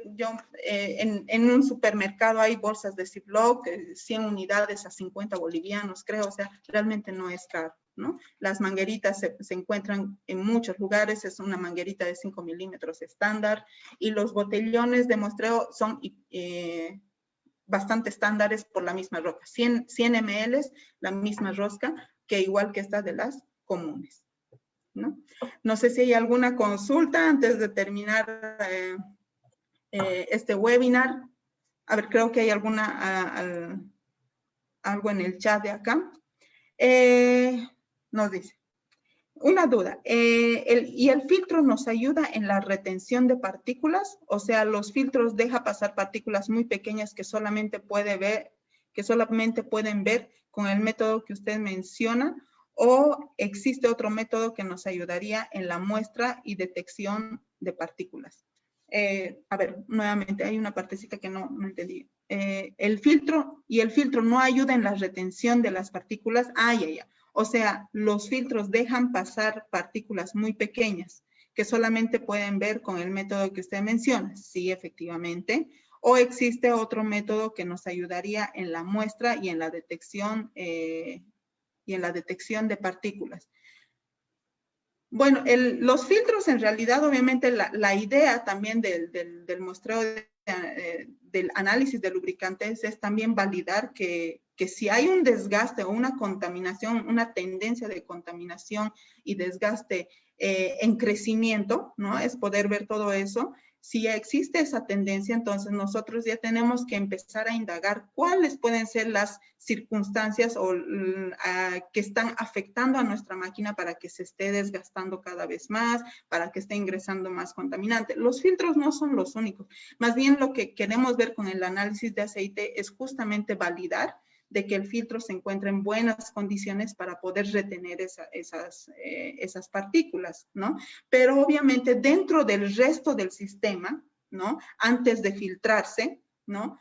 en un supermercado hay bolsas de Ziploc, 100 unidades a 50 bolivianos, creo, o sea, realmente no es caro, ¿no? Las mangueritas se encuentran en muchos lugares, es una manguerita de 5 milímetros estándar, y los botellones de muestreo son bastante estándares por la misma rosca, 100 ml, la misma rosca, que igual que esta de las comunes, ¿no? No sé si hay alguna consulta antes de terminar este webinar. A ver, creo que hay algo en el chat de acá. Nos dice, una duda, ¿y el filtro nos ayuda en la retención de partículas? O sea, los filtros deja pasar partículas muy pequeñas que solamente pueden ver con el método que usted menciona, o existe otro método que nos ayudaría en la muestra y detección de partículas. A ver, nuevamente, hay una partecita que no entendí. El filtro no ayuda en la retención de las partículas. O sea, los filtros dejan pasar partículas muy pequeñas que solamente pueden ver con el método que usted menciona. Sí, efectivamente. O existe otro método que nos ayudaría en la muestra y en la detección de partículas. Bueno, los filtros en realidad, obviamente, la idea también del muestreo del análisis de lubricantes es también validar que si hay un desgaste o una contaminación, una tendencia de contaminación y desgaste en crecimiento, ¿no? Es poder ver todo eso. Si existe esa tendencia, entonces nosotros ya tenemos que empezar a indagar cuáles pueden ser las circunstancias que están afectando a nuestra máquina para que se esté desgastando cada vez más, para que esté ingresando más contaminante. Los filtros no son los únicos. Más bien lo que queremos ver con el análisis de aceite es justamente validar de que el filtro se encuentre en buenas condiciones para poder retener esas partículas, ¿no? Pero obviamente dentro del resto del sistema, ¿no? Antes de filtrarse, ¿no?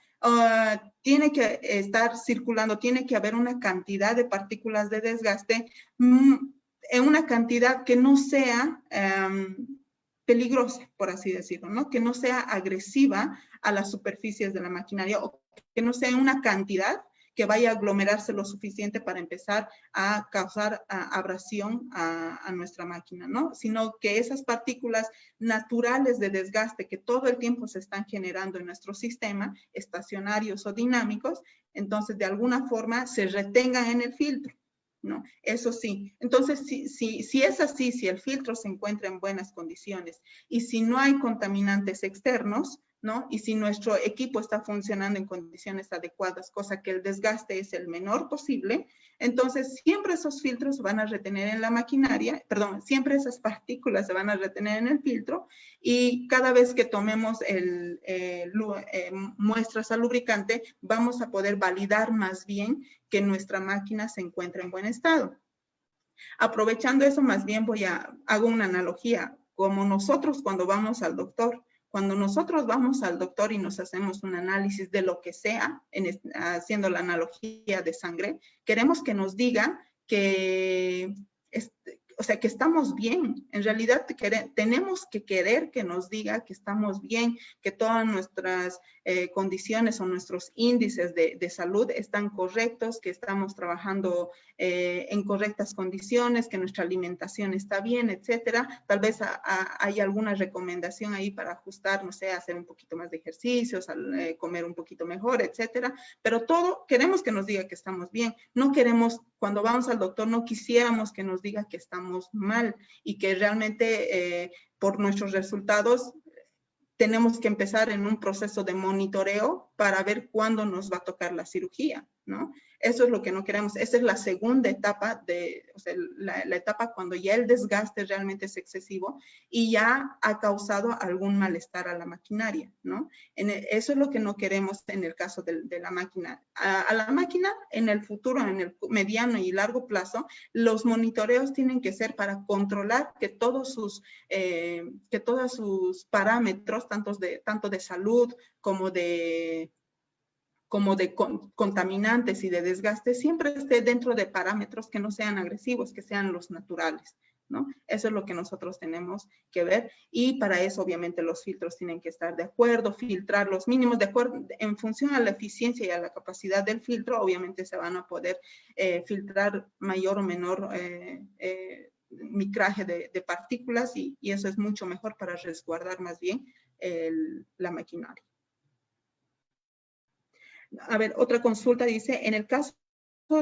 Tiene que estar circulando, tiene que haber una cantidad de partículas de desgaste en una cantidad que no sea peligrosa, por así decirlo, ¿no? Que no sea agresiva a las superficies de la maquinaria o que no sea una cantidad que vaya a aglomerarse lo suficiente para empezar a causar abrasión a nuestra máquina, ¿no? Sino que esas partículas naturales de desgaste que todo el tiempo se están generando en nuestro sistema, estacionarios o dinámicos, entonces de alguna forma se retengan en el filtro, ¿no? Eso sí. Entonces, si es así, si el filtro se encuentra en buenas condiciones y si no hay contaminantes externos, ¿no? Y si nuestro equipo está funcionando en condiciones adecuadas, cosa que el desgaste es el menor posible, entonces siempre esos filtros van a retener en la maquinaria, perdón, siempre esas partículas se van a retener en el filtro y cada vez que tomemos muestras al lubricante, vamos a poder validar más bien que nuestra máquina se encuentra en buen estado. Aprovechando eso, más bien hago una analogía, como nosotros cuando vamos al doctor. Cuando nosotros vamos al doctor y nos hacemos un análisis de lo que sea, haciendo la analogía de sangre, queremos que nos diga que, o sea, que estamos bien. En realidad tenemos que querer que nos diga que estamos bien, que todas nuestras condiciones o nuestros índices de salud están correctos, que estamos trabajando en correctas condiciones, que nuestra alimentación está bien, etcétera. Tal vez hay alguna recomendación ahí para ajustar, no sé, hacer un poquito más de ejercicios, comer un poquito mejor, etcétera. Pero todo queremos que nos diga que estamos bien. No queremos, cuando vamos al doctor, no quisiéramos que nos diga que estamos mal y que realmente por nuestros resultados tenemos que empezar en un proceso de monitoreo para ver cuándo nos va a tocar la cirugía, ¿no? Eso es lo que no queremos. Esa es la segunda etapa, o sea, la etapa cuando ya el desgaste realmente es excesivo y ya ha causado algún malestar a la maquinaria, ¿no? Eso es lo que no queremos en el caso de la máquina. A la máquina, en el futuro, en el mediano y largo plazo, los monitoreos tienen que ser para controlar que todos sus parámetros, tanto de salud como de contaminantes y de desgaste, siempre esté dentro de parámetros que no sean agresivos, que sean los naturales, ¿no? Eso es lo que nosotros tenemos que ver y para eso obviamente los filtros tienen que estar de acuerdo, filtrar los mínimos de acuerdo, en función a la eficiencia y a la capacidad del filtro, obviamente se van a poder filtrar mayor o menor micraje de partículas y eso es mucho mejor para resguardar más bien la maquinaria. A ver, otra consulta dice, en el caso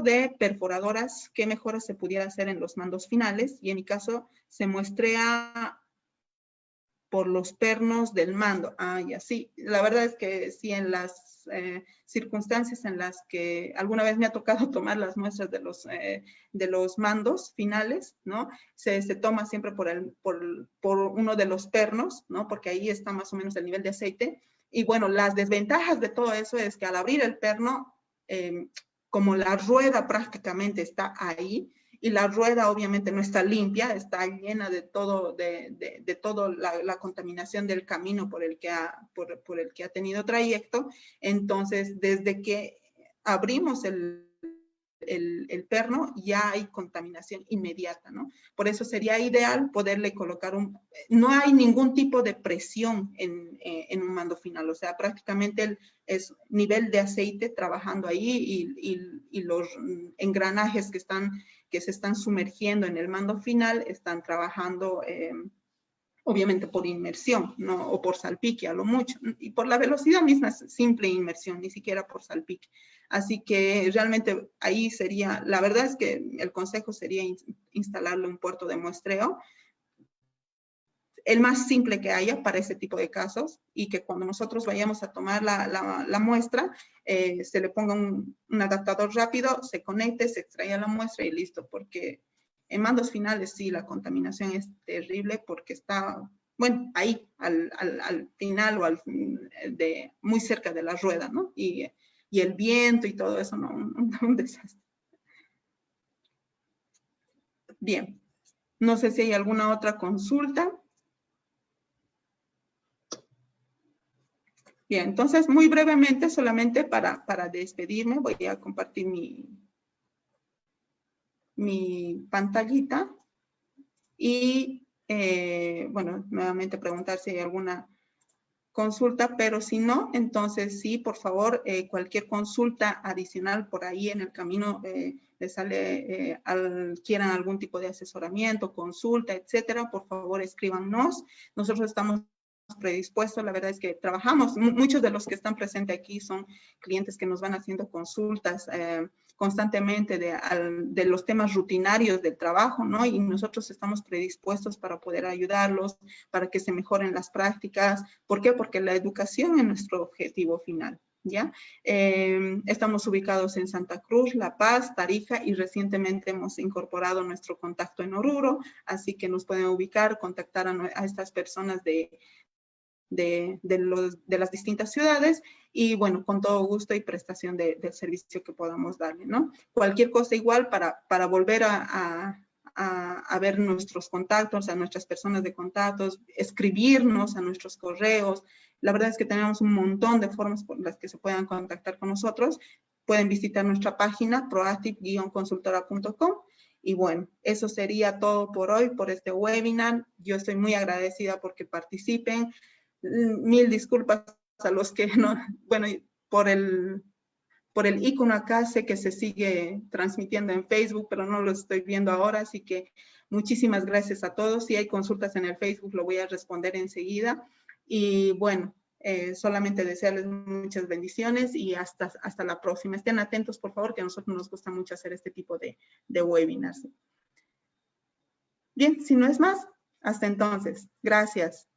de perforadoras, ¿qué mejoras se pudiera hacer en los mandos finales? Y en mi caso se muestrea por los pernos del mando. Ah, ya sí. La verdad es que sí, en las circunstancias en las que alguna vez me ha tocado tomar las muestras de los mandos finales, ¿no? Se toma siempre por uno de los pernos, ¿no? Porque ahí está más o menos el nivel de aceite. Y bueno, las desventajas de todo eso es que al abrir el perno, como la rueda prácticamente está ahí, y la rueda obviamente no está limpia, está llena de todo, la contaminación del camino por el que ha tenido trayecto. Entonces, desde que abrimos el perno, ya hay contaminación inmediata, ¿no? Por eso sería ideal poderle colocar no hay ningún tipo de presión en un mando final, o sea, prácticamente es nivel de aceite trabajando ahí y los engranajes que se están sumergiendo en el mando final están trabajando obviamente por inmersión, ¿no? O por salpique a lo mucho, y por la velocidad misma es simple inmersión, ni siquiera por salpique. Así que realmente ahí sería, la verdad es que el consejo sería instalarle un puerto de muestreo, el más simple que haya para ese tipo de casos, y que cuando nosotros vayamos a tomar la muestra, se le ponga un adaptador rápido, se conecte, se extraiga la muestra y listo, porque en mandos finales sí, la contaminación es terrible porque está, bueno, ahí al final o muy cerca de la rueda, ¿no? Y y el viento y todo eso, ¿no? Un desastre. Bien, no sé si hay alguna otra consulta. Bien, entonces muy brevemente, solamente para despedirme, voy a compartir mi pantallita y, bueno, nuevamente preguntar si hay alguna consulta, pero si no, entonces sí, por favor, cualquier consulta adicional por ahí en el camino les sale, quieran algún tipo de asesoramiento, consulta, etcétera, por favor escríbanos. Nosotros estamos predispuestos, la verdad es que trabajamos, muchos de los que están presentes aquí son clientes que nos van haciendo consultas constantemente de los temas rutinarios del trabajo, ¿no? Y nosotros estamos predispuestos para poder ayudarlos, para que se mejoren las prácticas. ¿Por qué? Porque la educación es nuestro objetivo final, ¿ya? Estamos ubicados en Santa Cruz, La Paz, Tarija y recientemente hemos incorporado nuestro contacto en Oruro, así que nos pueden ubicar, contactar a estas personas de las distintas ciudades y bueno, con todo gusto y prestación del servicio que podamos darle, ¿no? Cualquier cosa igual para volver a ver nuestros contactos, a nuestras personas de contactos, escribirnos a nuestros correos. La verdad es que tenemos un montón de formas por las que se puedan contactar con nosotros. Pueden visitar nuestra página proactive-consultora.com. Y bueno, eso sería todo por hoy, por este webinar. Yo estoy muy agradecida porque participen. Mil disculpas a los que no, bueno, por el icono acá sé que se sigue transmitiendo en Facebook, pero no lo estoy viendo ahora, así que muchísimas gracias a todos. Si hay consultas en el Facebook, lo voy a responder enseguida. Y bueno, solamente desearles muchas bendiciones y hasta la próxima. Estén atentos, por favor, que a nosotros nos gusta mucho hacer este tipo de webinars. Bien, si no es más, hasta entonces. Gracias.